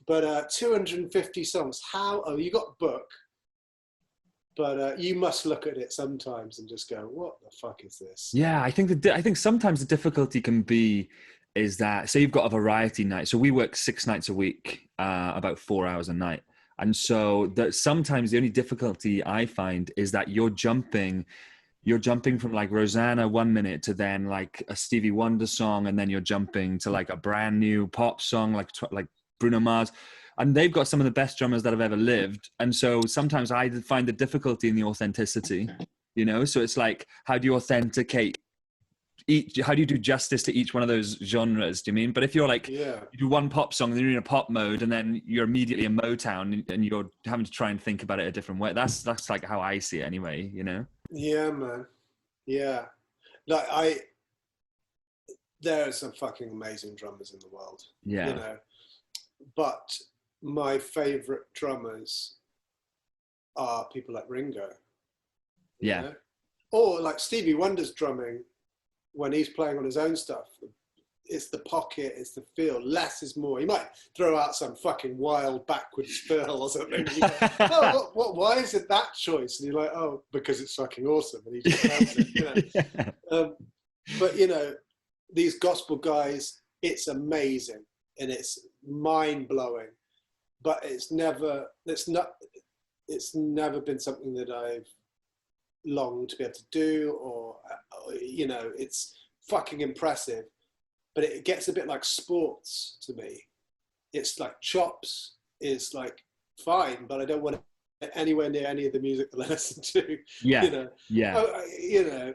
But 250 songs. You got a book, but you must look at it sometimes and just go, what the fuck is this? Yeah, I think sometimes the difficulty can be is that, say you've got a variety night. So we work 6 nights a week, about 4 hours a night. And so sometimes the only difficulty I find is that you're jumping from like Rosanna 1 minute to then like a Stevie Wonder song, and then you're jumping to like a brand new pop song like Bruno Mars, and they've got some of the best drummers that have ever lived. And so sometimes I find the difficulty in the authenticity, you know. So it's like, how do you authenticate how do you do justice to each one of those genres? Do you mean? But if you're like, you do one pop song and then you're in a pop mode, and then you're immediately in Motown, and you're having to try and think about it a different way. That's like how I see it anyway, you know? Yeah, man. Yeah. like there are some fucking amazing drummers in the world, Yeah. you know, but my favorite drummers are people like Ringo, you Yeah. know? Or like Stevie Wonder's drumming when he's playing on his own stuff. It's the pocket, it's the feel. Less is more. He might throw out some fucking wild backwards fill or something. You go, oh, why is it that choice? And you're like, oh, because it's fucking awesome. And he just does it, you know. Yeah. But, you know, these gospel guys, it's amazing and it's mind-blowing. But it's never been something that I've longed to be able to do, or you know, it's fucking impressive. But it gets a bit like sports to me. It's like chops is like fine, but I don't want it anywhere near any of the music that I listen to. Yeah. You know. Yeah. You know.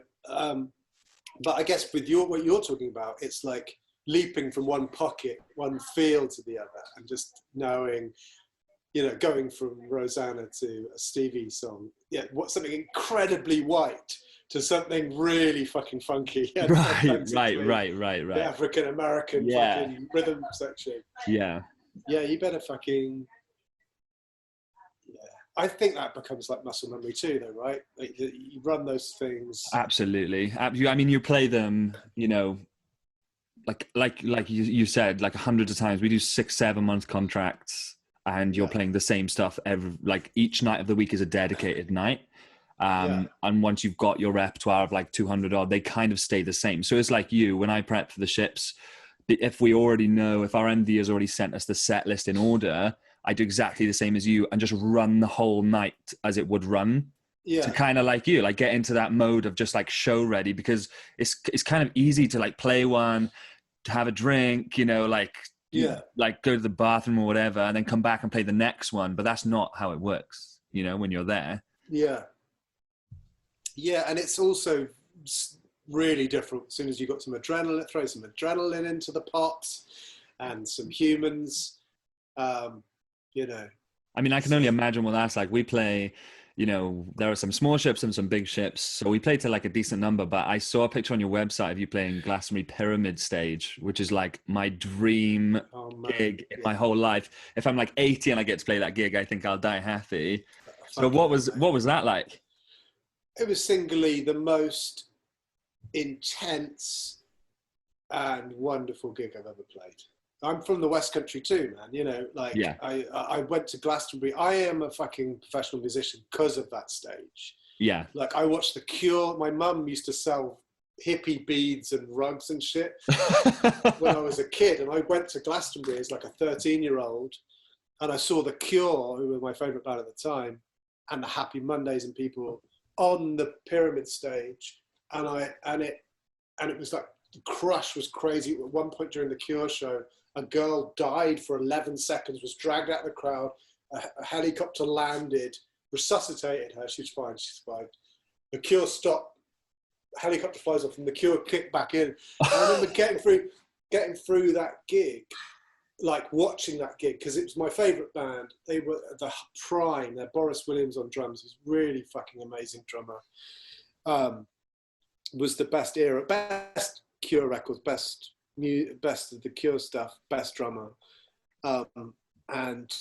But I guess with what you're talking about, it's like leaping from one pocket, one feel to the other, and just knowing, you know, going from Rosanna to a Stevie song, yeah, what's something incredibly white to something really fucking funky. Right. The African American fucking rhythm section. Yeah. Yeah, you better fucking. Yeah, I think that becomes like muscle memory too, though, right? Like, you run those things. Absolutely. I mean, you play them, you know, like you said, like hundreds of times. We do 6-7 month contracts, and you're playing the same stuff every, like each night of the week is a dedicated night. And once you've got your repertoire of like 200 odd, they kind of stay the same. So it's like you, when I prep for the ships, if we already know, if our MD has already sent us the set list in order, I do exactly the same as you and just run the whole night as it would run. Yeah. To kind of like you, like get into that mode of just like show ready, because it's kind of easy to like play one, to have a drink, you know, like, like go to the bathroom or whatever, and then come back and play the next one. But that's not how it works, you know, when you're there. Yeah. Yeah, and it's also really different as soon as you got some adrenaline, throw some adrenaline into the pot and some humans, you know. I mean, I can only imagine what that's like. We play, you know, there are some small ships and some big ships. So we play to like a decent number, but I saw a picture on your website of you playing Glastonbury Pyramid Stage, which is like my dream gig in my whole life. If I'm like 80 and I get to play that gig, I think I'll die happy. So what was that like? It was singly the most intense and wonderful gig I've ever played. I'm from the West Country too, man. You know, like I went to Glastonbury. I am a fucking professional musician because of that stage. Yeah. Like I watched The Cure. My mum used to sell hippie beads and rugs and shit when I was a kid. And I went to Glastonbury as like a 13-year-old, and I saw The Cure, who were my favorite band at the time, and the Happy Mondays and people on the Pyramid Stage. And it was like, the crush was crazy. At one point during the Cure show, a girl died for 11 seconds, was dragged out of the crowd. A helicopter landed, resuscitated her. She's fine. She survived. The Cure stopped. Helicopter flies off, and the Cure kicked back in. I remember getting through that gig, like watching that gig, because it was my favourite band. They were at the prime. They're Boris Williams on drums. He's really fucking amazing drummer. Was the best era, best Cure records, best of the Cure stuff, best drummer, and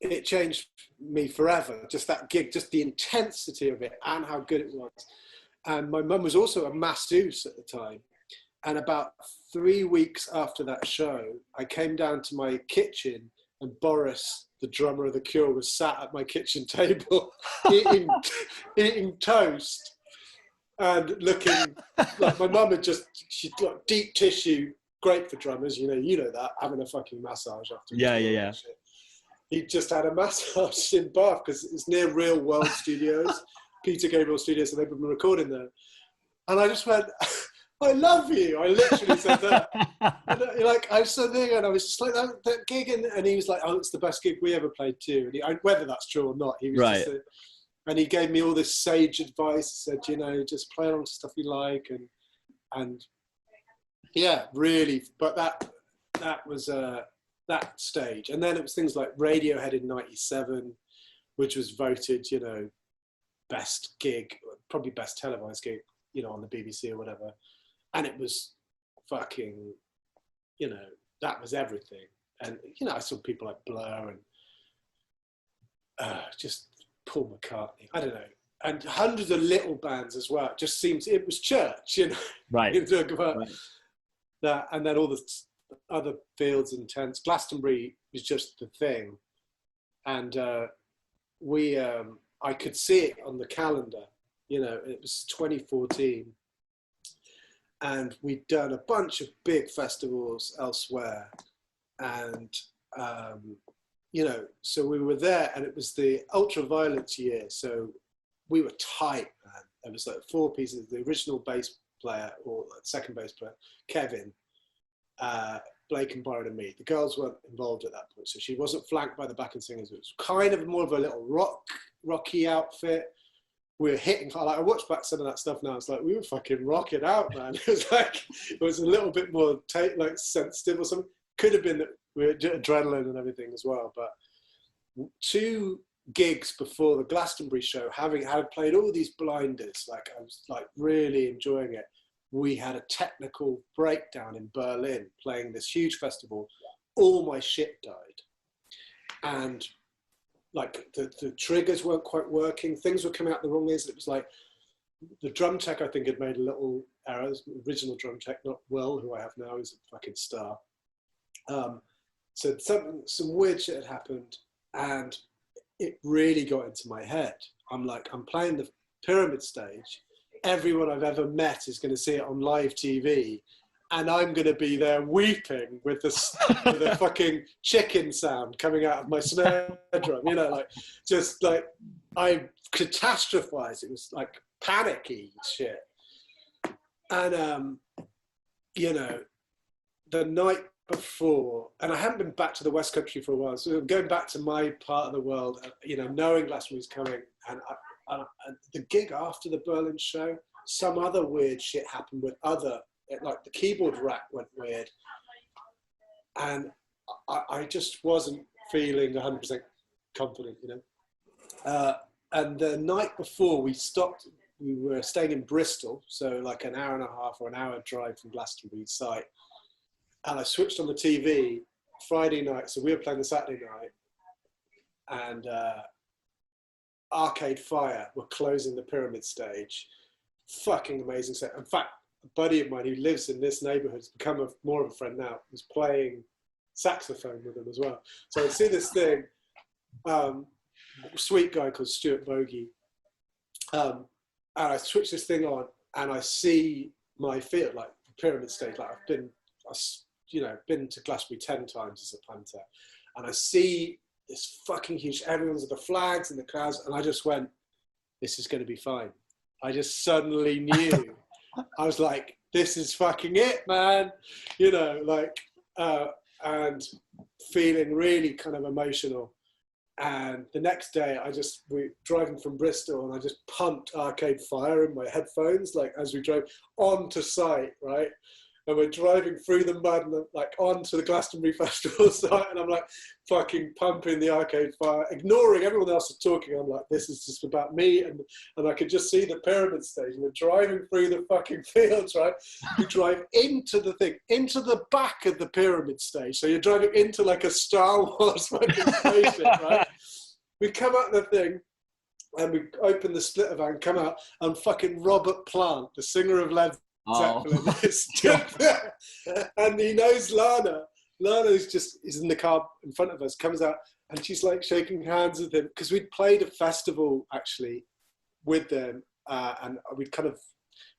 it changed me forever. Just that gig, just the intensity of it and how good it was. And my mum was also a masseuse at the time. And about 3 weeks after that show, I came down to my kitchen, and Boris, the drummer of the Cure, was sat at my kitchen table eating toast. And looking like my mum had she'd got deep tissue, great for drummers, you know that, having a fucking massage after. Yeah. He just had a massage in Bath because it's near Real World Studios, Peter Gabriel Studios, and they've been recording there. And I just went, I love you. I literally said that. And, like, I was so there, and I was just like, that gig, and he was like, oh, it's the best gig we ever played too. And whether that's true or not, he was just and he gave me all this sage advice. He said, you know, just play along to stuff you like, and yeah, really. But that was that stage, and then it was things like Radiohead in '97, which was voted, you know, best gig, probably best televised gig you know, on the BBC or whatever. And it was fucking, you know, that was everything. And, you know, I saw people like Blur and just Paul McCartney, I don't know. And hundreds of little bands as well. It just seems, it was church, you know. Right. You talk about that, and then all the other fields and tents. Glastonbury was just the thing. And I could see it on the calendar, you know, it was 2014. And we'd done a bunch of big festivals elsewhere. And, you know, so we were there, and it was the Ultraviolence year. So we were tight, man. There was like 4 pieces, the original bass player, or second bass player, Kevin, Blake and Byron and me. The girls weren't involved at that point, so she wasn't flanked by the backing singers. It was kind of more of a little rocky outfit. We were hitting, like, I watched back some of that stuff now, it's like, we were fucking rocking out, man. It was like, it was a little bit more like sensitive or something. Could have been that we were adrenaline and everything as well, but 2 gigs before the Glastonbury show, having had played all these blinders, like I was like really enjoying it, we had a technical breakdown in Berlin playing this huge festival. All my shit died, and like the triggers weren't quite working, things were coming out the wrong ways. It was like the drum tech, I think, had made a little errors. Original drum tech, not Will, who I have now, is a fucking star. So some weird shit had happened, and it really got into my head. I'm like, I'm playing the Pyramid Stage. Everyone I've ever met is going to see it on live TV, and I'm going to be there weeping with the fucking chicken sound coming out of my snare drum. You know, like, just like, I catastrophized. It was like panicky shit. And, you know, the night before, and I hadn't been back to the West Country for a while, so going back to my part of the world, you know, knowing Glastonbury's coming, and the gig after the Berlin show, some other weird shit happened with like the keyboard rack went weird, and I just wasn't feeling 100% confident, you know. And the night before we stopped, we were staying in Bristol, so like an hour and a half or an hour drive from Glastonbury's site. And I switched on the TV Friday night, so we were playing the Saturday night, and Arcade Fire were closing the Pyramid Stage. Fucking amazing set. In fact, a buddy of mine who lives in this neighborhood has become more of a friend now, was playing saxophone with them as well. So I see this thing, sweet guy called Stuart Bogey, and I switch this thing on, and I see my field, like the Pyramid Stage, like I've been to Glastonbury 10 times as a punter, and I see this fucking huge, everyone's with the flags and the crowds, and I just went, this is going to be fine. I just suddenly knew. I was like, this is fucking it, man. You know, like, and feeling really kind of emotional. And the next day, we were driving from Bristol, and I just pumped Arcade Fire in my headphones, like as we drove onto site, right? And we're driving through the mud, and like onto the Glastonbury Festival site, and I'm like fucking pumping the Arcade Fire, ignoring everyone else is talking. I'm like, this is just about me, and I could just see the Pyramid Stage, and we're driving through the fucking fields, right? You drive into the back of the Pyramid Stage, so you're driving into like a Star Wars fucking spaceship, right? We come out the thing, and we open the splitter van, come out, and fucking Robert Plant, the singer of Led Zeppelin, is stood there, and he knows Lana. Lana is in the car in front of us, comes out, and she's like shaking hands with him, because we'd played a festival actually with them, and we'd kind of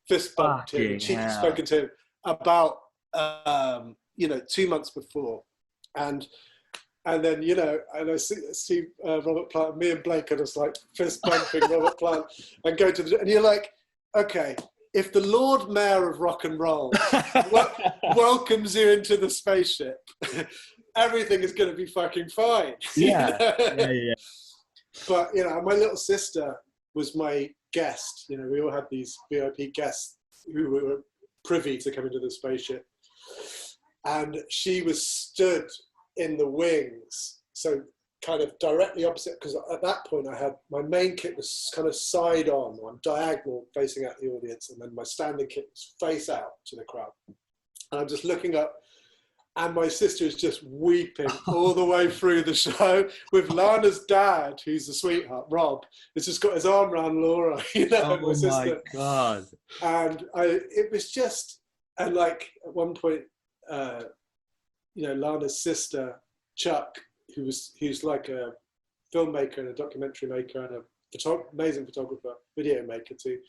fist bumped him, cheeky spoken to him about 2 months before, and then, you know, and I see Robert Plant, me and Blake are just like fist bumping Robert Plant, and and you're like, okay, if the Lord Mayor of rock and roll welcomes you into the spaceship, everything is going to be fucking fine. Yeah. Yeah. But, you know, my little sister was my guest. You know, we all had these VIP guests who were privy to come into the spaceship. And she was stood in the wings. So kind of directly opposite, because at that point I had my main kit was kind of side on, I'm diagonal facing out the audience, and then my standing kit was face out to the crowd. And I'm just looking up, and my sister is just weeping all the way through the show, with Lana's dad, who's the sweetheart, Rob, has just got his arm around Laura, you know, my sister. My God. And it was just, and like at one point, you know, Lana's sister, Chuck, who's like a filmmaker and a documentary maker and a amazing photographer, video maker too.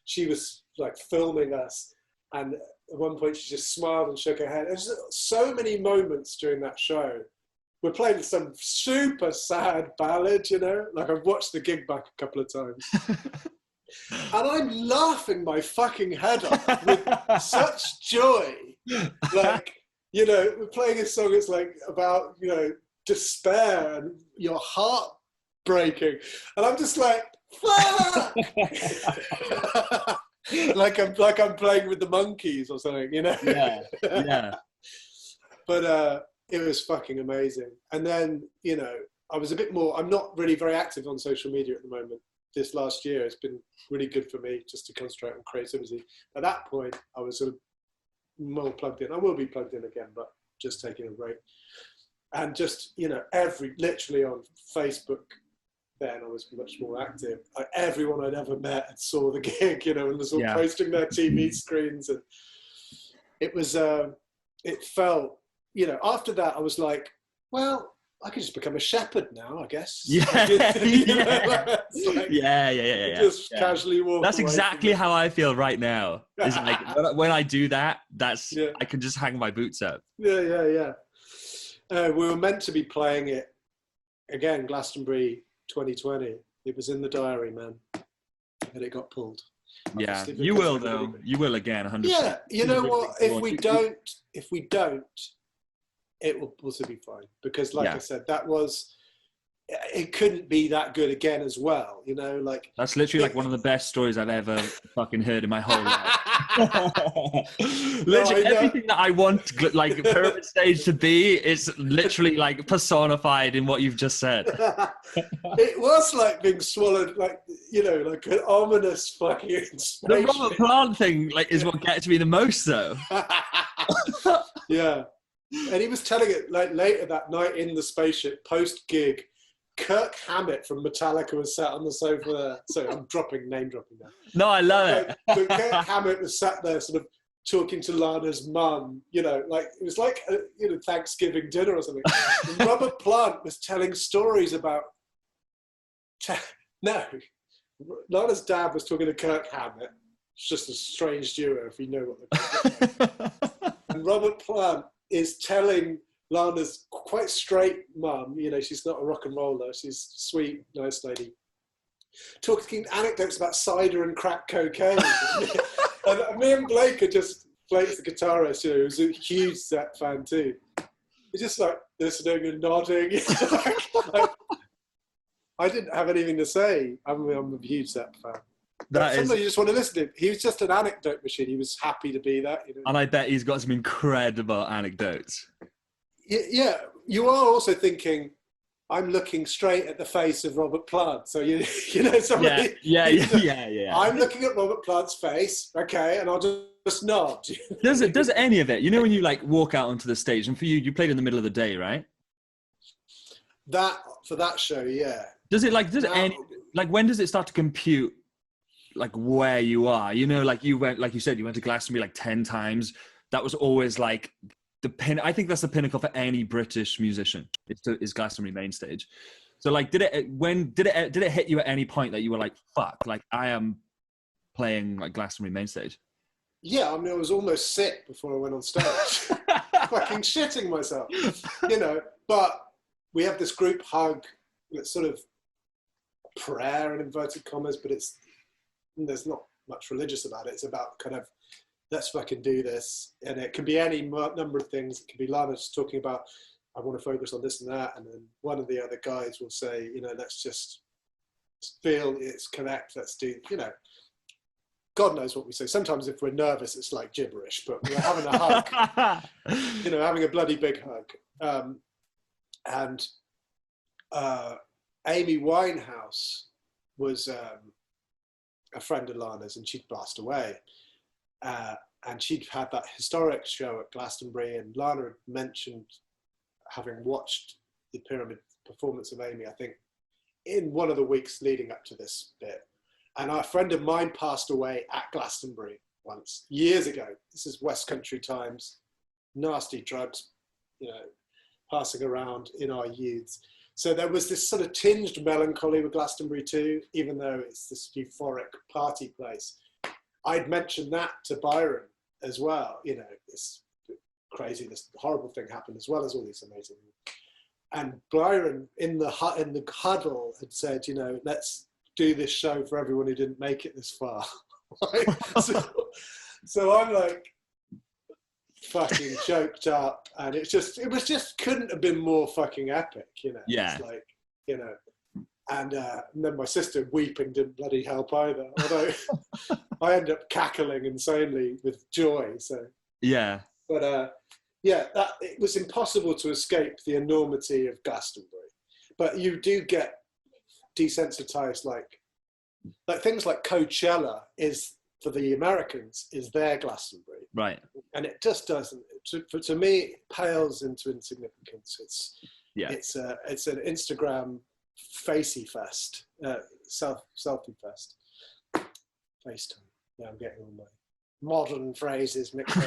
She was like filming us, and at one point she just smiled and shook her head. There's so many moments during that show. We're playing some super sad ballad, you know, like I've watched the gig back a couple of times. And I'm laughing my fucking head off with such joy. Like, you know, we're playing a song that's like about, you know, despair and your heart breaking, and I'm just like, fuck! like I'm playing with the monkeys or something, you know? Yeah. But it was fucking amazing. And then, you know, I was a bit more. I'm not really very active on social media at the moment. This last year has been really good for me just to concentrate on creativity. At that point, I was sort of more plugged in. I will be plugged in again, but just taking a break. And just, you know, literally on Facebook, then I was much more active. Like everyone I'd ever met had saw the gig, you know, and was all posting their TV screens. And it was, it felt, you know, after that I was like, well, I could just become a shepherd now, I guess. Yeah. You know, like, Yeah. Just casually walk. That's exactly how I feel right now. It's like when I do that, I can just hang my boots up. Yeah. We were meant to be playing it again, Glastonbury 2020. It was in the diary, man, and it got pulled. Yeah, you will though. You will again, 100%. Yeah, you know what? If we don't, it will also be fine, because, like I said, it couldn't be that good again as well. You know, like that's literally like one of the best stories I've ever fucking heard in my whole life. Literally everything that I want, like Pyramid Stage to be, is literally like personified in what you've just said. It was like being swallowed, like, you know, like an ominous fucking The Robert Plant thing, like, is what gets me the most, though. Yeah, and he was telling it like later that night in the spaceship post gig. Kirk Hammett from Metallica was sat on the sofa there. So I'm name dropping now. No, I love it. But Kirk Hammett was sat there sort of talking to Lana's mum, you know, like it was like a, you know, Thanksgiving dinner or something. And Robert Plant was telling stories about Lana's dad was talking to Kirk Hammett. It's just a strange duo if you know what they're talking. And Robert Plant is telling Lana's quite straight mum, you know, she's not a rock and roller, she's a sweet, nice lady, talking anecdotes about cider and crack cocaine. And me and Blake are just, Blake's the guitarist, you know, who's a huge Zepp fan too. He's just like listening and nodding. I didn't have anything to say. I'm a huge Zepp fan. Sometimes you just want to listen to him. He was just an anecdote machine. He was happy to be that. You know? And I bet he's got some incredible anecdotes. Yeah, you are also thinking, I'm looking straight at the face of Robert Plant. So you know somebody. Yeah. I'm looking at Robert Plant's face, okay, and I'll just nod. Does any of it? You know when you like walk out onto the stage, and for you played in the middle of the day, right? That for that show, yeah. When does it start to compute like where you are? You know, like you said, you went to Glastonbury like 10 times. That was always like I think that's the pinnacle for any British musician. Is Glastonbury main stage. So like, did it hit you at any point that you were like, fuck, like I am playing like Glastonbury main stage? Yeah, I mean, I was almost sick before I went on stage. Fucking shitting myself, you know. But we have this group hug. It's sort of prayer in inverted commas, but there's not much religious about it. It's about kind of, let's fucking do this. And it can be any number of things. It can be Lana just talking about, I want to focus on this and that. And then one of the other guys will say, you know, let's just feel it's connect. Let's do, you know, God knows what we say. Sometimes if we're nervous, it's like gibberish, but we're having a hug, you know, having a bloody big hug. And Amy Winehouse was a friend of Lana's, and she'd passed away. And she'd had that historic show at Glastonbury, and Lana had mentioned having watched the Pyramid performance of Amy, I think, in one of the weeks leading up to this bit. And a friend of mine passed away at Glastonbury once, years ago. This is West Country times, nasty drugs, you know, passing around in our youths. So there was this sort of tinged melancholy with Glastonbury too, even though it's this euphoric party place. I'd mentioned that to Byron as well. You know, this crazy, this horrible thing happened, as well as all these amazing. And Byron in the huddle had said, you know, let's do this show for everyone who didn't make it this far. so I'm like, fucking choked up, and it was just couldn't have been more fucking epic, you know. Yeah. It's like, you know, and then my sister weeping didn't bloody help either, although I ended up cackling insanely with joy. So yeah, but yeah, that it was impossible to escape the enormity of Glastonbury, but you do get desensitized, like things like Coachella is, for the Americans, is their Glastonbury. Right. And it just doesn't, to me, it pales into insignificance. It's an Instagram facey fest, selfie fest. FaceTime. Yeah, I'm getting all my modern phrases mixed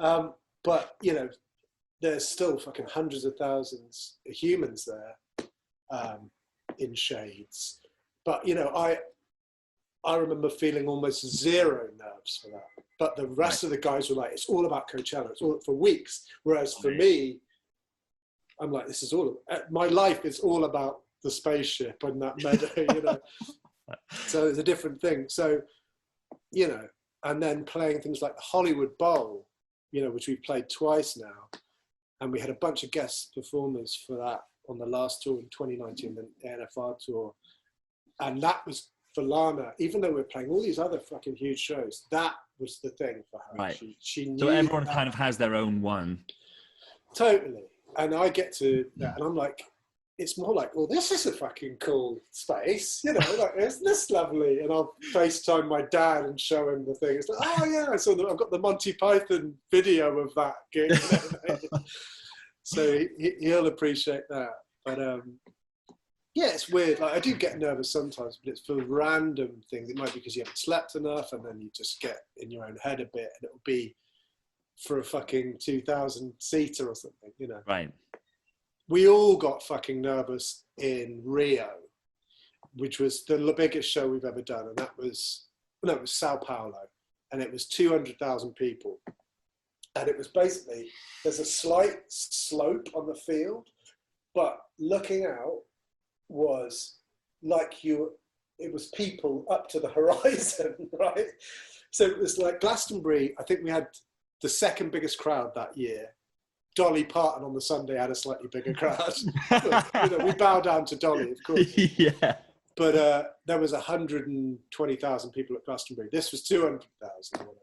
up. But, you know, there's still fucking hundreds of thousands of humans there in shades. But, you know, I remember feeling almost zero nerves for that. But the rest of the guys were like, it's all about Coachella. It's all for weeks. Whereas for me, I'm like, this is all, my life is all about the spaceship and that meadow, you know. So it's a different thing. So, you know, and then playing things like the Hollywood Bowl, you know, which we've played twice now. And we had a bunch of guest performers for that on the last tour in 2019, the NFR tour. And that was, for Lana, even though we're playing all these other fucking huge shows, that was the thing for her. Right. She knew. So everyone kind of has their own one. Totally. And I get to that, and I'm like, it's more like, well, this is a fucking cool space, you know, like, isn't this lovely? And I'll FaceTime my dad and show him the thing. It's like, oh yeah, I've got the Monty Python video of that gig. So he'll appreciate that. But yeah, it's weird. Like, I do get nervous sometimes, but it's for random things. It might be because you haven't slept enough, and then you just get in your own head a bit, and it'll be for a fucking 2,000 seater or something, you know. Right. We all got fucking nervous in Rio, which was the biggest show we've ever done, and it was Sao Paulo, and it was 200,000 people, and it was basically, there's a slight slope on the field, but looking out was like it was people up to the horizon, right? So it was like Glastonbury. I think we had the second biggest crowd that year. Dolly Parton on the Sunday had a slightly bigger crowd. You know, we bow down to Dolly, of course. Yeah. But there was 120,000 people at Glastonbury. This was 200,000 or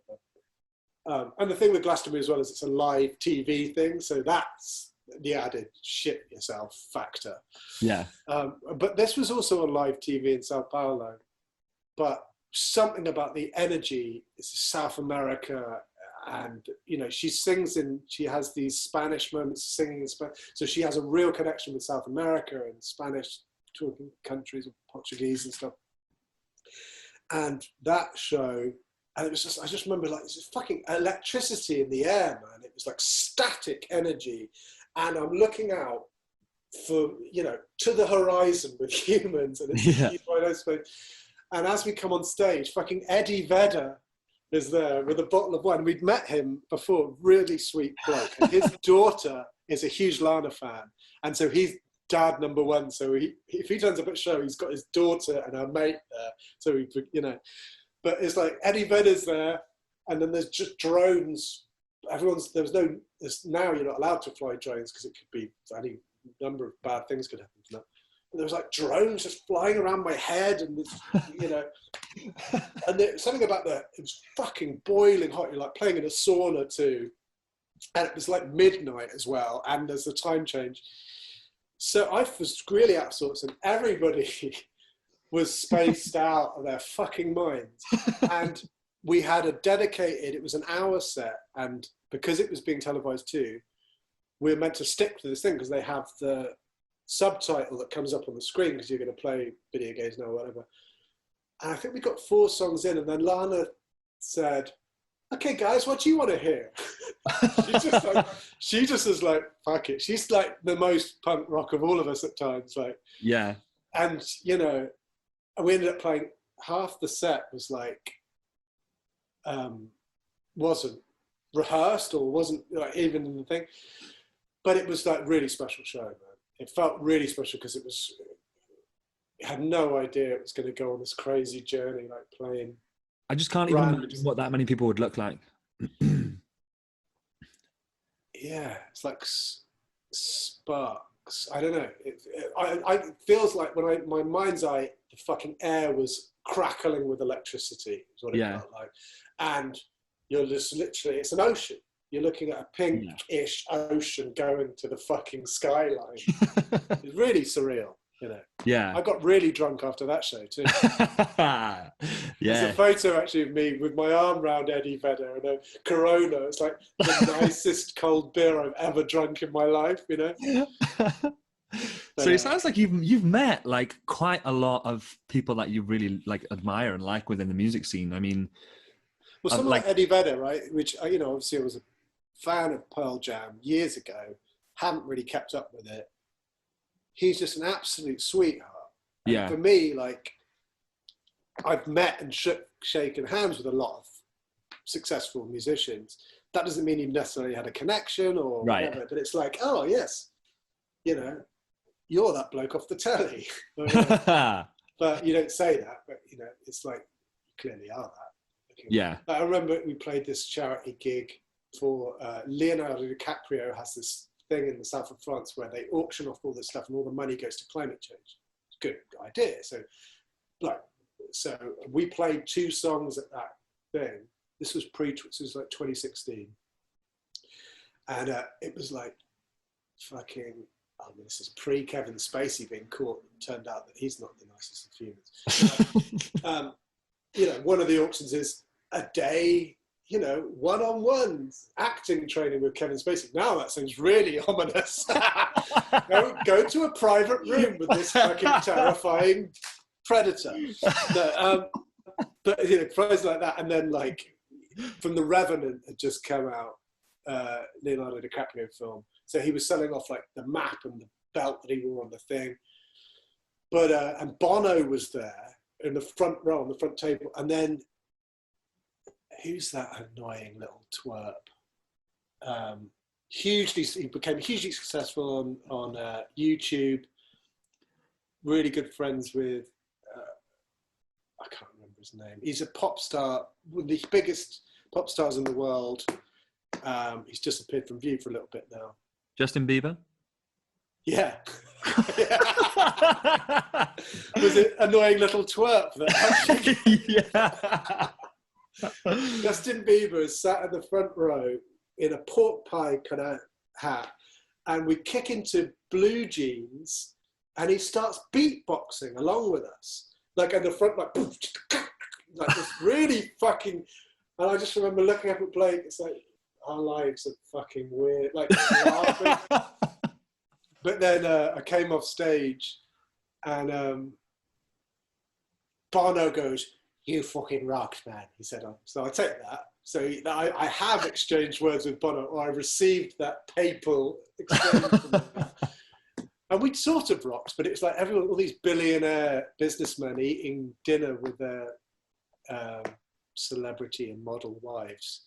whatever. And the thing with Glastonbury as well is it's a live TV thing, so that's the added shit yourself factor. Yeah. But this was also on live TV in Sao Paulo. But something about the energy, it's South America, and you know, she has these Spanish moments singing in Spanish, so she has a real connection with South America and Spanish talking countries, and Portuguese and stuff. And that show, and it was just, I just remember like this fucking electricity in the air, man. It was like static energy, and I'm looking out for, you know, to the horizon with humans, and it's and as we come on stage, fucking Eddie Vedder is there with a bottle of wine. We'd met him before, really sweet bloke. And his daughter is a huge Lana fan. And so he's dad number one. So if he turns up at a show, he's got his daughter and her mate there. So, you know, but it's like Eddie Vedder's there. And then there's just drones. Now you're not allowed to fly drones because it could be any number of bad things could happen from that. There was like drones just flying around my head, and you know, and there's something about it was fucking boiling hot. You're like playing in a sauna too, and it was like midnight as well, and there's the time change, So I was really out of sorts, and everybody was spaced out of their fucking minds. And we had it was an hour set, and because it was being televised too, we were meant to stick to this thing because they have the subtitle that comes up on the screen because you're going to play video games now or whatever. And I think we got 4 songs in, and then Lana said, "Okay, guys, what do you want to hear?" she just was like, "Fuck it." She's like the most punk rock of all of us at times, like. Yeah. And you know, we ended up playing half the set was like, wasn't rehearsed or wasn't like even in the thing, but it was like really special show, man. It felt really special because it had no idea it was going to go on this crazy journey, like playing. I just can't even imagine what that many people would look like. Yeah, it's like sparks. I don't know. It feels like when my mind's eye, the fucking air was crackling with electricity, is what it felt like. And you're just literally, it's an ocean. You're looking at a pink-ish ocean going to the fucking skyline. It's really surreal, you know. Yeah. I got really drunk after that show too. Yeah. There's a photo actually of me with my arm round Eddie Vedder and a Corona. It's like the nicest cold beer I've ever drunk in my life, you know. So it sounds like you've met like quite a lot of people that you really like admire and like within the music scene. I mean, well, someone like Eddie Vedder, right? Which, you know, obviously I was a fan of Pearl Jam years ago. Haven't really kept up with it. He's just an absolute sweetheart. And for me, like, I've met and shaken hands with a lot of successful musicians. That doesn't mean you've necessarily had a connection or whatever, but it's like, oh yes, you know, you're that bloke off the telly. But you don't say that, but you know, it's like, you clearly are that. Yeah. I remember we played this charity gig for Leonardo DiCaprio has this thing in the south of France where they auction off all this stuff and all the money goes to climate change. Good idea. So we played 2 songs at that thing. This was like 2016. And it was like fucking, I mean, this is pre-Kevin Spacey being caught. It turned out that he's not the nicest of humans. You know, one of the auctions is a day, you know, one-on-ones acting training with Kevin Spacey. Now that seems really ominous. Go to a private room with this fucking terrifying predator. But you know, prizes like that, and then like from The Revenant had just come out, Leonardo DiCaprio film. So he was selling off like the map and the belt that he wore on the thing. But and Bono was there in the front row on the front table, and then who's that annoying little twerp? He became hugely successful on YouTube. Really good friends with, I can't remember his name. He's a pop star, one of the biggest pop stars in the world. He's disappeared from view for a little bit now. Justin Bieber? Yeah. Was it annoying little twerp that Yeah. Justin Bieber is sat in the front row in a pork pie kind of hat, and we kick into Blue Jeans, and he starts beatboxing along with us, like in the front, like this really fucking. And I just remember looking up at Blake. It's like our lives are fucking weird, like laughing. But then I came off stage, and Bono goes, "You fucking rocked, man," he said. So I take that. So I have exchanged words with Bono, or I received that papal exchange from him. And we'd sort of rocked, but it's like all these billionaire businessmen eating dinner with their celebrity and model wives.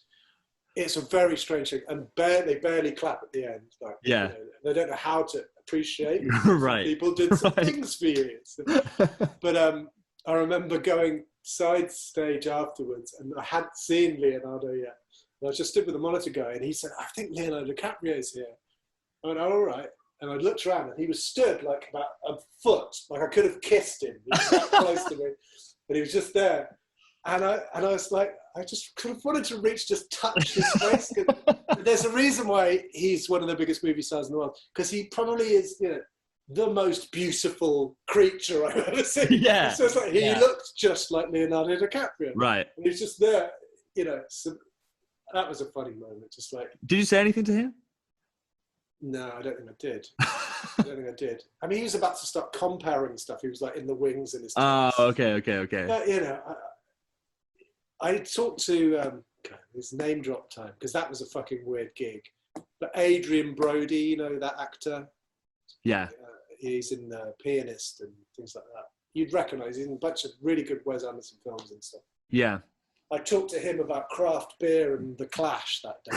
It's a very strange thing. And they barely clap at the end. Like, yeah. You know, they don't know how to appreciate. Right. People did some things for you. But I remember going side stage afterwards, and I hadn't seen Leonardo yet. And I just stood with the monitor guy, and he said, "I think Leonardo DiCaprio's here." I went, "Oh, all right." And I looked around, and he was stood like about a foot, like I could have kissed him. He was that close to me, but he was just there. And I was like, I just could have wanted to reach, just touch his face. There's a reason why he's one of the biggest movie stars in the world, because he probably is, you know, the most beautiful creature I've ever seen. Yeah. It's just like, he looked just like Leonardo DiCaprio. Right. And he's just there, you know. So that was a funny moment. Just like, did you say anything to him? no, I don't think I did. I don't think I did. I mean, he was about to start comparing stuff. He was like in the wings in his Oh, tanks. okay. But, you know, I talked to, his name drop time, because that was a fucking weird gig. But Adrian Brody, you know, that actor? Yeah. He's in Pianist and things like that. You'd recognise, he's in a bunch of really good Wes Anderson films and stuff. Yeah. I talked to him about craft beer and The Clash that day.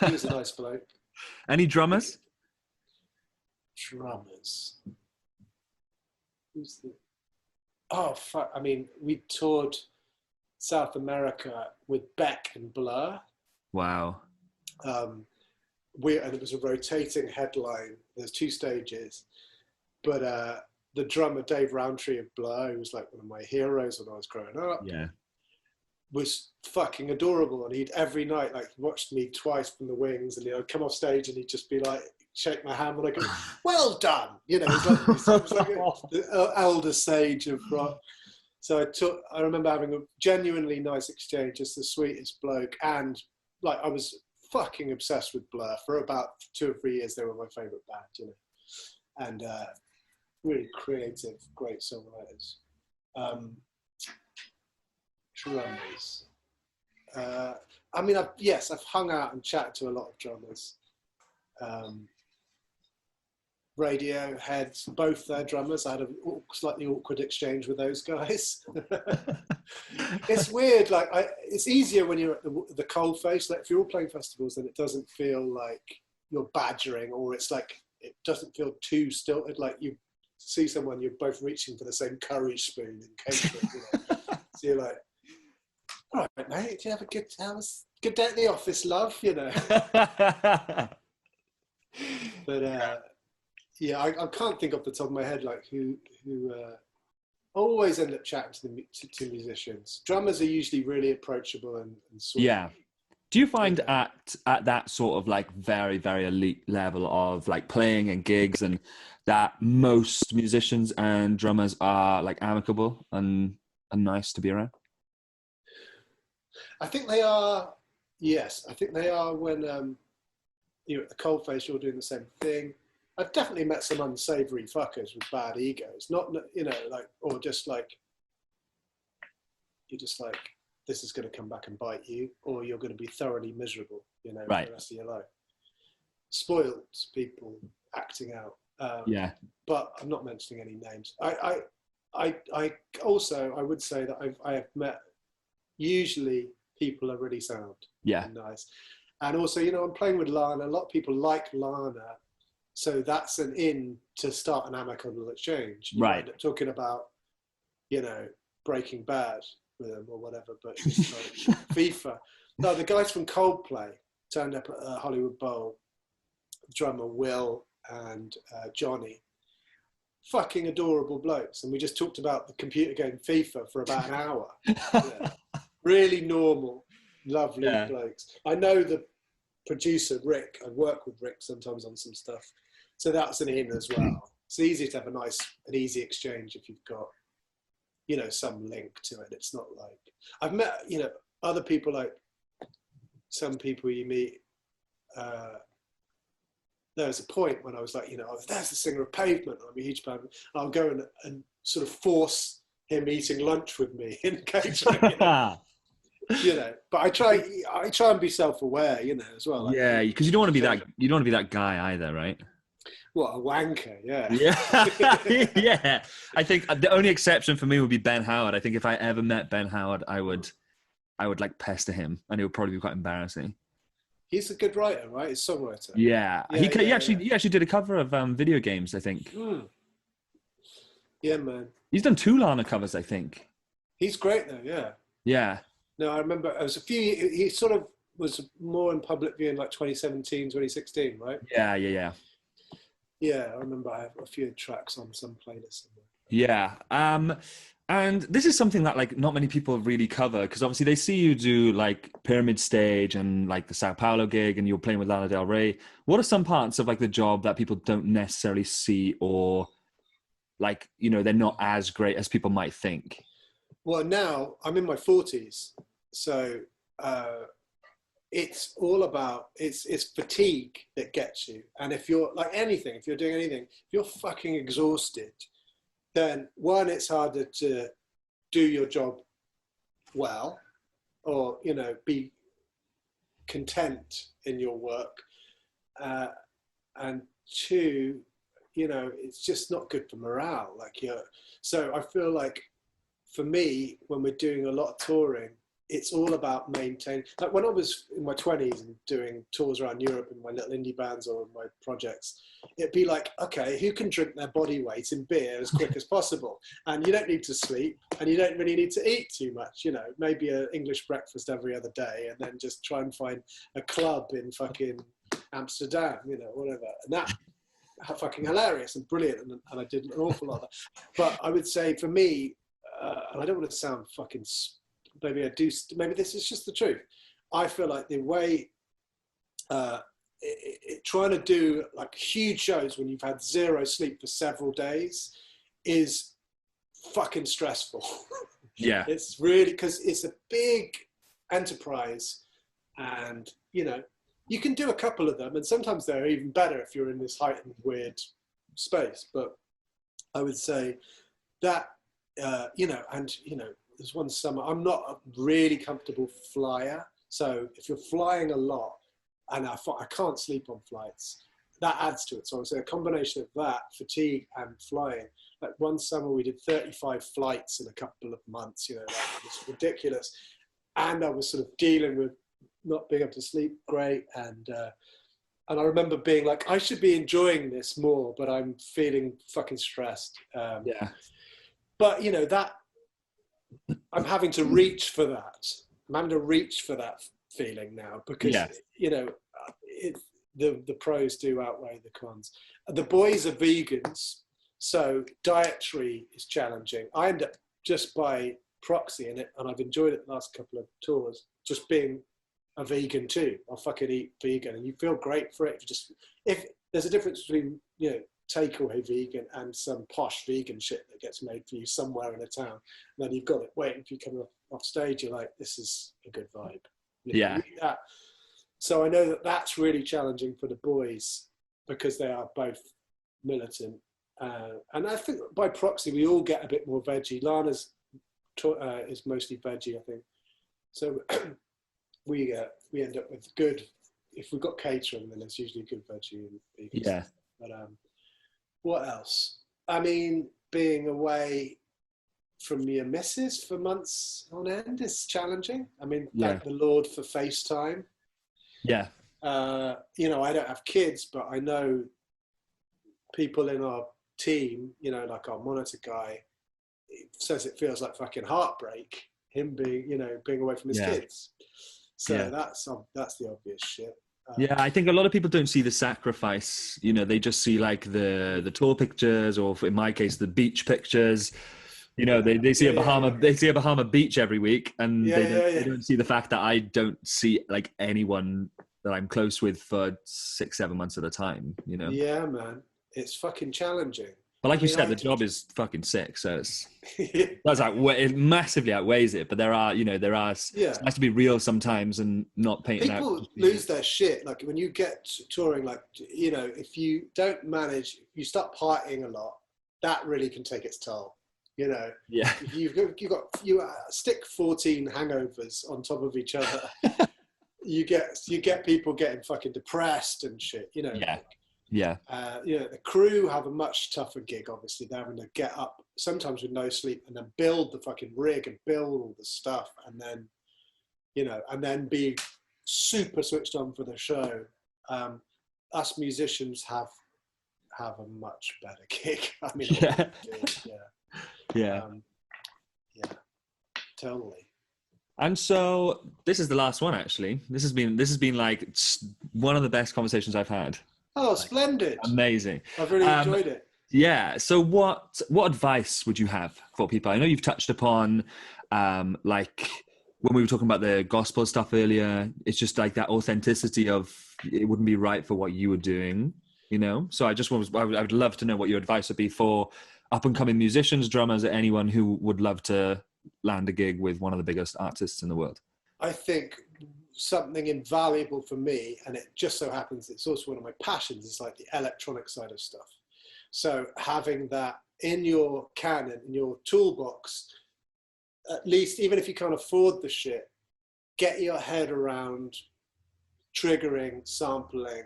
He was a nice bloke. Any drummers? Drummers. Who's the... Oh, fuck. I mean, we toured South America with Beck and Blur. Wow. And it was a rotating headline. There's 2 stages. But the drummer, Dave Rowntree of Blur, who was like one of my heroes when I was growing up, was fucking adorable. And he'd every night, like, watched me twice from the wings, and I'd come off stage and he'd just be like, shake my hand and I go, well done. You know, it was like the elder sage of rock. So I remember having a genuinely nice exchange, just the sweetest bloke. And like, I was fucking obsessed with Blur for about 2 or 3 years. They were my favorite band, you know, and really creative, great songwriters. Drummers. I mean, I've hung out and chatted to a lot of drummers. Radiohead, both their drummers. I had a slightly awkward exchange with those guys. It's weird. Like, it's easier when you're at the coalface. Like, if you're all playing festivals, then it doesn't feel like you're badgering, or it's like it doesn't feel too stilted. Like, you see someone, you're both reaching for the same curry spoon in catering. You know? So you're like, all right, mate. Did you have a good day at the office, love? You know. But. Yeah, I can't think off the top of my head like who always end up chatting to musicians. Drummers are usually really approachable and sweet. Yeah. Do you find at that sort of like very, very elite level of like playing and gigs, and that most musicians and drummers are like amicable and nice to be around? I think they are. Yes, I think they are when you're at the coalface, you're doing the same thing. I've definitely met some unsavory fuckers with bad egos. Not, you know, like, or just like, you're just like, this is going to come back and bite you, or you're going to be thoroughly miserable, you know, for the rest of your life. Spoiled people acting out. But I'm not mentioning any names. I also, I would say that I have met, usually people are really sound. Yeah. And nice. And also, you know, I'm playing with Lana. A lot of people like Lana. So that's an in to start an amicable exchange. You right. End up talking about, you know, Breaking Bad with them or whatever, but it's like FIFA. No, the guys from Coldplay turned up at a Hollywood Bowl. Drummer Will and Johnny. Fucking adorable blokes. And we just talked about the computer game FIFA for about an hour. Yeah. Really normal, lovely blokes. I know the producer, Rick. I work with Rick sometimes on some stuff. So that's an in as well. It's easy to have an easy exchange if you've got, you know, some link to it. It's not like, I've met, you know, other people, like some people you meet. There was a point when I was like, you know, there's the singer of Pavement. I'm a huge fan. I'll go and sort of force him eating lunch with me in catering. You know? You know, but I try and be self-aware, you know, as well. Like, yeah, because you don't want to be that guy either, right? What a wanker, yeah. Yeah. Yeah. I think the only exception for me would be Ben Howard. I think if I ever met Ben Howard, I would like pester him, and it would probably be quite embarrassing. He's a good writer, right? He's a songwriter. Yeah. He actually did a cover of video games, I think. Yeah, man. He's done 2 Lana covers, I think. He's great though, yeah. Yeah. No, I remember it was he sort of was more in public view in like 2017, 2016, right? Yeah. Yeah, I remember I have a few tracks on some playlists. Yeah. And this is something that like not many people really cover, because obviously they see you do like Pyramid Stage and like the Sao Paulo gig and you're playing with Lana Del Rey. What are some parts of like the job that people don't necessarily see, or like, you know, they're not as great as people might think? Well, now I'm in my 40s, so it's all about it's fatigue that gets you. And if you're like anything, if you're doing anything, if you're fucking exhausted, then one, it's harder to do your job well, or you know, be content in your work, and two, you know, it's just not good for morale. Like so I feel like for me, when we're doing a lot of touring, it's all about maintaining. Like when I was in my 20s and doing tours around Europe in my little indie bands or my projects, it'd be like, okay, who can drink their body weight in beer as quick as possible? And you don't need to sleep, and you don't really need to eat too much. You know, maybe an English breakfast every other day, and then just try and find a club in fucking Amsterdam, you know, whatever. And that fucking hilarious and brilliant, and I did an awful lot of that. But I would say for me, and I don't want to sound fucking, maybe I do, maybe this is just the truth. I feel like the way, trying to do like huge shows when you've had zero sleep for several days is fucking stressful. Yeah. It's really, because it's a big enterprise, and you know, you can do a couple of them, and sometimes they're even better if you're in this heightened weird space. But I would say that, you know, and you know, there's one summer, I'm not a really comfortable flyer. So if you're flying a lot, and I can't sleep on flights, that adds to it. So I would say a combination of that, fatigue and flying. Like one summer we did 35 flights in a couple of months, you know, like it's ridiculous. And I was sort of dealing with not being able to sleep great. And I remember being like, I should be enjoying this more, but I'm feeling fucking stressed. Yeah. But you know, that I'm having to reach for that. I'm having to reach for that feeling now, because you know, the pros do outweigh the cons. The boys are vegans, so dietary is challenging. I end up just by proxy in it, and I've enjoyed it the last couple of tours, just being a vegan too. I'll fucking eat vegan, and you feel great for it. If there's a difference between, you know, takeaway vegan and some posh vegan shit that gets made for you somewhere in a town, and then you've got it waiting for you coming off stage, you're like, this is a good vibe. You know, Yeah. So I know that that's really challenging for the boys, because they are both militant, and I think by proxy we all get a bit more veggie. Lana's is mostly veggie, I think. So we end up with good. If we've got catering, then it's usually good veggie and vegan stuff. But what else? I mean, being away from your missus for months on end is challenging. I mean, thank the Lord for FaceTime. Yeah. You know, I don't have kids, but I know people in our team, you know, like our monitor guy, says it feels like fucking heartbreak, him being, you know, being away from his kids. So that's the obvious shit. Yeah, I think a lot of people don't see the sacrifice. You know, they just see like the tour pictures, or in my case, the beach pictures. You know, they see they see a Bahama beach every week, and they don't see the fact that I don't see like anyone that I'm close with for 6-7 months at a time. You know. Yeah, man, it's fucking challenging. But like you said, the job is fucking sick, so it's it massively outweighs it. But there are, you know, it's nice to be real sometimes and not painting out. People lose their shit. Like when you get touring, like, you know, if you don't manage, you start partying a lot, that really can take its toll. You know, if you stick 14 hangovers on top of each other, you get people getting fucking depressed and shit. You know. Yeah. You know, the crew have a much tougher gig, obviously. They're having to get up sometimes with no sleep and then build the fucking rig and build all the stuff, and then, you know, and then be super switched on for the show. Us musicians have a much better gig. I mean, yeah, totally. And so this is the last one, actually. This has been like one of the best conversations I've had. Oh, splendid. Amazing. I've really enjoyed it. Yeah. So what advice would you have for people? I know you've touched upon like when we were talking about the gospel stuff earlier, it's just like that authenticity of it wouldn't be right for what you were doing, you know? So I would love to know what your advice would be for up and coming musicians, drummers, or anyone who would love to land a gig with one of the biggest artists in the world. I think something invaluable for me, and it just so happens it's also one of my passions, is like the electronic side of stuff. So having that in your canon, in your toolbox, at least, even if you can't afford the shit, get your head around triggering, sampling.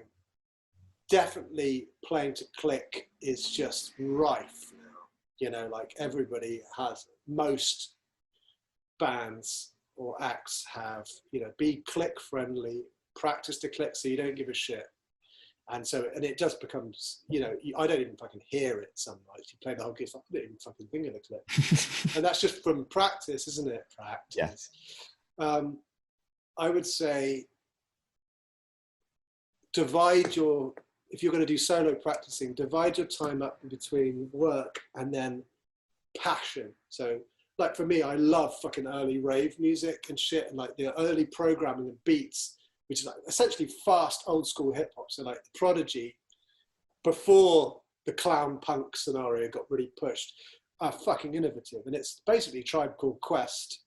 Definitely playing to click is just rife now. You know, like everybody has, most bands or acts have, you know, be click friendly, practice to click so you don't give a shit. And so, and it just becomes, you know, I don't even fucking hear it some nights. You play the whole gig, I don't even fucking think of the click. And that's just from practice, isn't it? Practice. Yeah. I would say divide your, if you're going to do solo practicing, divide your time up between work and then passion. So like for me, I love fucking early rave music and shit, and like the early programming and beats, which is like essentially fast old school hip hop. So like the Prodigy, before the clown punk scenario got really pushed, are fucking innovative. And it's basically Tribe Called Quest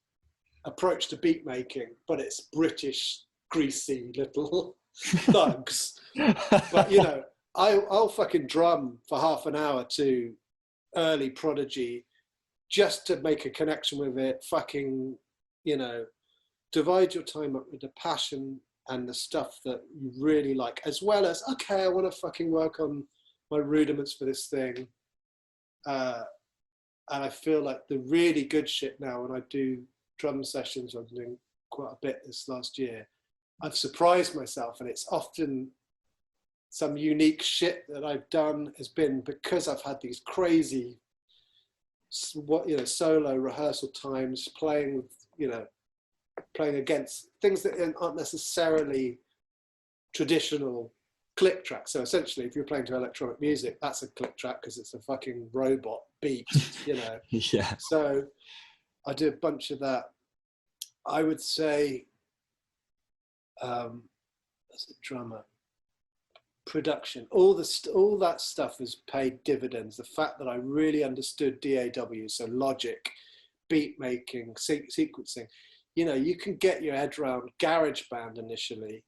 approach to beat making, but it's British, greasy little thugs. But you know, I'll fucking drum for half an hour to early Prodigy just to make a connection with it. Fucking, you know, divide your time up with the passion and the stuff that you really like, as well as, okay, I want to fucking work on my rudiments for this thing. And I feel like the really good shit now, when I do drum sessions, I'm doing quite a bit this last year, I've surprised myself, and it's often some unique shit that I've done has been because I've had these crazy, you know, solo rehearsal times playing with, you know, playing against things that aren't necessarily traditional click tracks. So essentially, if you're playing to electronic music, that's a click track because it's a fucking robot beat, you know. Yeah. So I do a bunch of that. I would say, as a drummer, production, all that stuff has paid dividends. The fact that I really understood DAW, so logic, beat making, sequencing. You know, you can get your head around GarageBand initially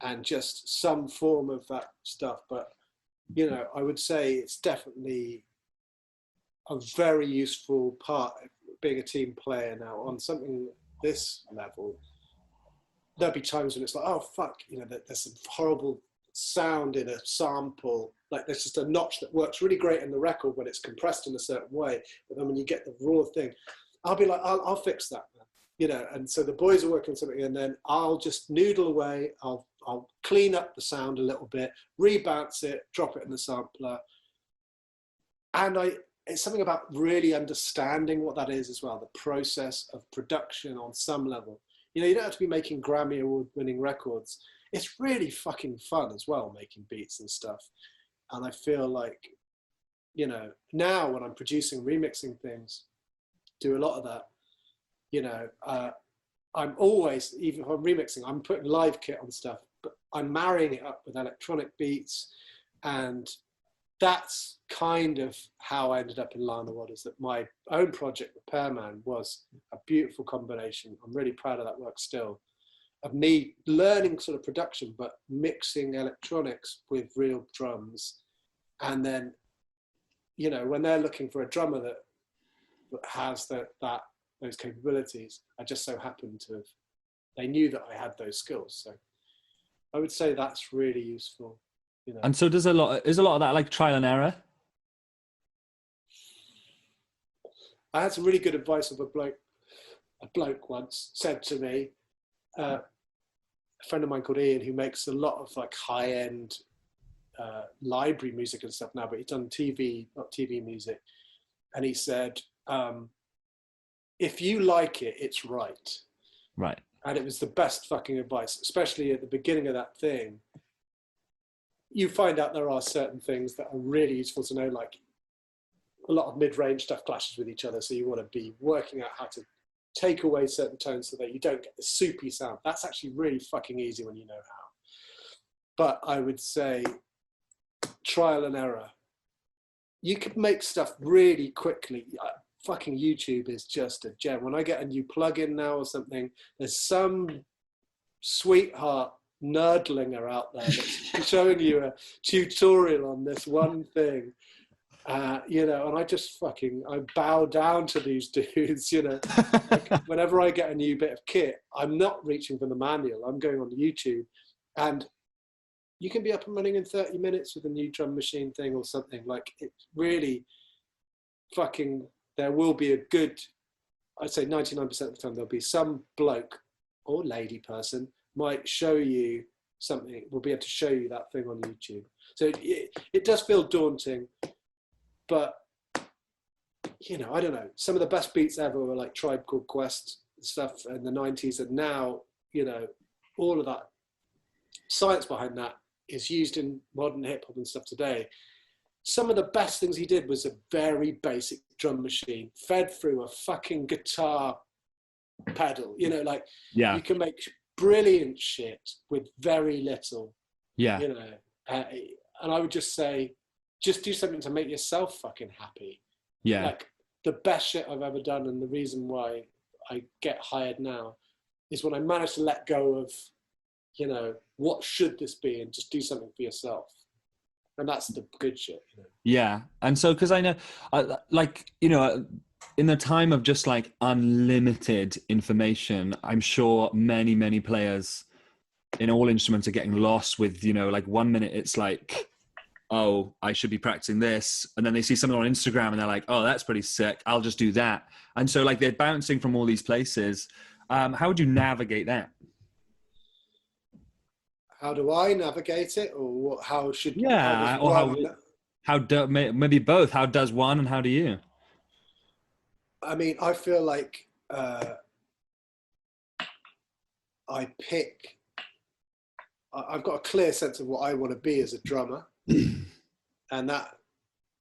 and just some form of that stuff. But, you know, I would say it's definitely a very useful part of being a team player now on something this level. There'll be times when it's like, oh, fuck, you know, there's some horrible sound in a sample. Like there's just a notch that works really great in the record when it's compressed in a certain way. But then when you get the raw thing, I'll be like, I'll fix that, man. You know, and so the boys are working on something, and then I'll just noodle away. I'll clean up the sound a little bit, rebounce it, drop it in the sampler. And it's something about really understanding what that is as well, the process of production on some level. You know, you don't have to be making Grammy Award winning records. It's really fucking fun as well, making beats and stuff. And I feel like, you know, now when I'm producing, remixing things, do a lot of that. You know, I'm always, even if I'm remixing, I'm putting live kit on stuff, but I'm marrying it up with electronic beats. And that's kind of how I ended up in Lana Waters, that my own project, Repairman, was a beautiful combination. I'm really proud of that work still, of me learning sort of production, but mixing electronics with real drums. And then, you know, when they're looking for a drummer that has those capabilities, I just so happened to have, they knew that I had those skills. So I would say that's really useful, you know. And so is a lot of that like trial and error? I had some really good advice of a bloke once said to me, a friend of mine called Ian, who makes a lot of like high-end library music and stuff now, but he's done not TV music. And he said, if you like it, it's right. Right. And it was the best fucking advice, especially at the beginning of that thing. You find out there are certain things that are really useful to know, like a lot of mid-range stuff clashes with each other. So you want to be working out how to take away certain tones so that you don't get the soupy sound. That's actually really fucking easy when you know how. But I would say trial and error. You could make stuff really quickly. Fucking YouTube is just a gem. When I get a new plugin now or something, there's some sweetheart nerdlinger out there that's showing you a tutorial on this one thing. You know, and I bow down to these dudes, you know. Like, whenever I get a new bit of kit, I'm not reaching for the manual. I'm going on YouTube, and you can be up and running in 30 minutes with a new drum machine thing or something. Like, it's really fucking, there will be a good, I'd say 99% of the time, there'll be some bloke or lady person might show you something, will be able to show you that thing on YouTube. So it does feel daunting. But, you know, I don't know. Some of the best beats ever were like Tribe Called Quest stuff in the 90s. And now, you know, all of that science behind that is used in modern hip hop and stuff today. Some of the best things he did was a very basic drum machine fed through a fucking guitar pedal. You know, like, you can make brilliant shit with very little, you know. And I would just say, just do something to make yourself fucking happy. Yeah. Like, the best shit I've ever done, and the reason why I get hired now, is when I manage to let go of, you know, what should this be, and just do something for yourself. And that's the good shit, you know? Yeah. And so, because I know, like, you know, in the time of just like unlimited information, I'm sure many, many players in all instruments are getting lost with, you know, like 1 minute it's like, oh, I should be practicing this. And then they see something on Instagram and they're like, oh, that's pretty sick. I'll just do that. And so like they're bouncing from all these places. How would you navigate that? How do I navigate it? Or what, how should, yeah, maybe both. How does one and how do you? I mean, I feel like I've got a clear sense of what I want to be as a drummer. And that,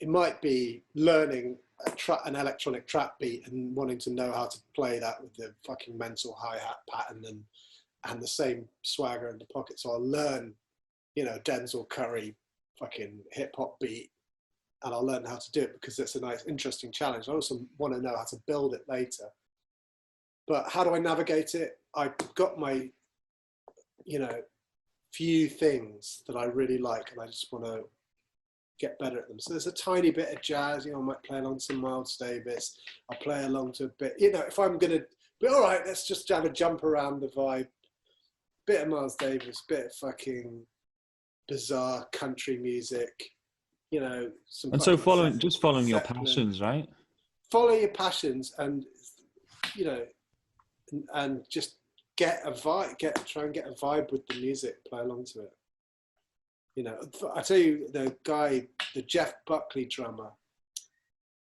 it might be learning an electronic trap beat and wanting to know how to play that with the fucking mental hi-hat pattern and the same swagger in the pocket. So I'll learn, you know, Denzel Curry fucking hip hop beat, and I'll learn how to do it because it's a nice, interesting challenge. I also want to know how to build it later. But how do I navigate it? I've got my, you know, few things that I really like, and I just want to get better at them. So there's a tiny bit of jazz, you know, I might play along to Miles Davis. I'll play along to a bit, you know, if I'm going to be, all right, let's just have a jump around the vibe. Bit of Miles Davis, bit of fucking bizarre country music, you know. And so following your passions, right? Follow your passions, and, you know, and just get a vibe, try and get a vibe with the music, play along to it. You know, I tell you, the Jeff Buckley drummer,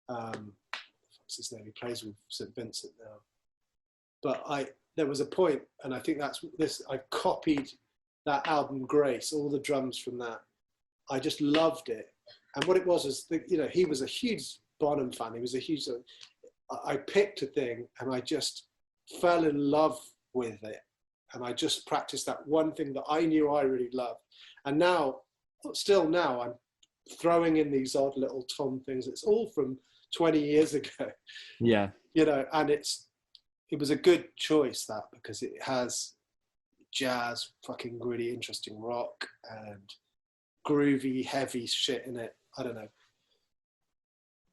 what's his name? He plays with St. Vincent now. But there was a point, and I think that's this, I copied that album Grace, all the drums from that. I just loved it. And what it was is, you know, he was a huge Bonham fan. He was a huge, I picked a thing and I just fell in love with it. And I just practiced that one thing that I knew I really loved. And now, still now, I'm throwing in these odd little tom things. It's all from 20 years ago. Yeah. You know, and it was a good choice, that, because it has jazz, fucking really interesting rock, and groovy, heavy shit in it. I don't know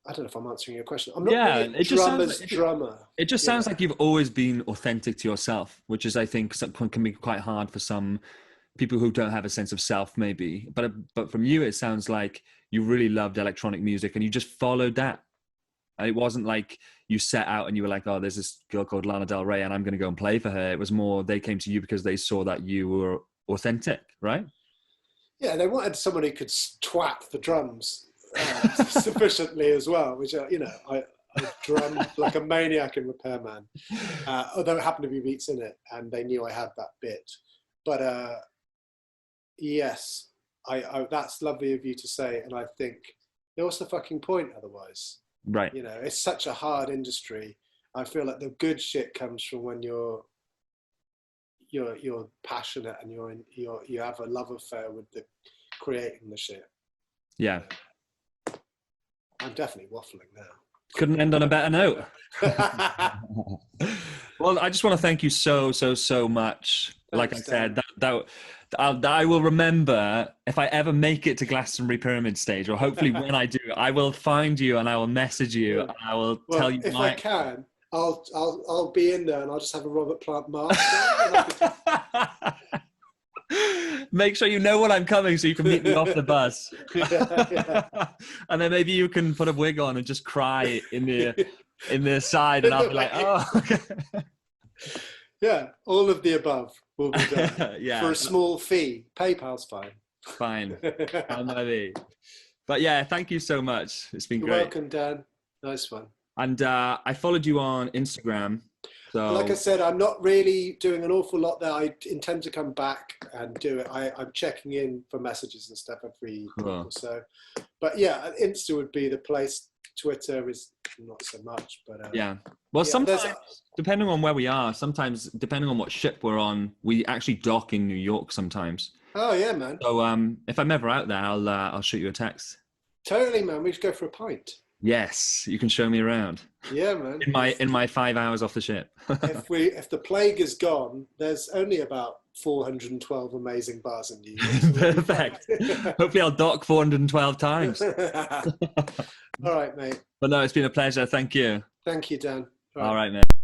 if I'm answering your question. I'm not really a drummer's drummer. It just sounds like you've always been authentic to yourself, which is, I think, can be quite hard for some people who don't have a sense of self, maybe. But from you, it sounds like you really loved electronic music and you just followed that. And it wasn't like you set out and you were like, oh, there's this girl called Lana Del Rey and I'm going to go and play for her. It was more, they came to you because they saw that you were authentic, right? Yeah, they wanted someone who could twat the drums sufficiently as well, which, you know, I drum like a maniac in Repairman, although it happened to be beats in it, and they knew I had that bit. But yes, I that's lovely of you to say, and I think, what's the fucking point otherwise? Right. You know, it's such a hard industry. I feel like the good shit comes from when you're passionate and you have a love affair with the creating the shit. Yeah. I'm definitely waffling now. Couldn't end on a better note. Well, I just want to thank you so much. Like I said, I will remember if I ever make it to Glastonbury Pyramid Stage, or hopefully when I do, I will find you and I will message you and I will tell you. If I can, I'll be in there and I'll just have a Robert Plant Marsh. Make sure you know when I'm coming so you can meet me off the bus. And then maybe you can put a wig on and just cry in the side, and I'll be like, oh. Yeah, all of the above will be done. Yeah. For a small fee. PayPal's fine. Fine. But yeah, thank you so much. It's been You're great. welcome, Dan. Nice one. And I followed you on Instagram. So like I said, I'm not really doing an awful lot there. I intend to come back and do it. I'm checking in for messages and stuff every week or so. But yeah, Insta would be the place. Twitter is not so much, but yeah. Well, sometimes depending on where we are, sometimes depending on what ship we're on, we actually dock in New York sometimes. Oh yeah, man. So if I'm ever out there, I'll shoot you a text. Totally, man. We should go for a pint. Yes, you can show me around. Yeah, man. In my 5 hours off the ship. if the plague is gone, there's only about 412 amazing bars in New York. Perfect. Hopefully I'll dock 412 times. All right, mate. But no, it's been a pleasure. Thank you. Thank you, Dan. All right, mate.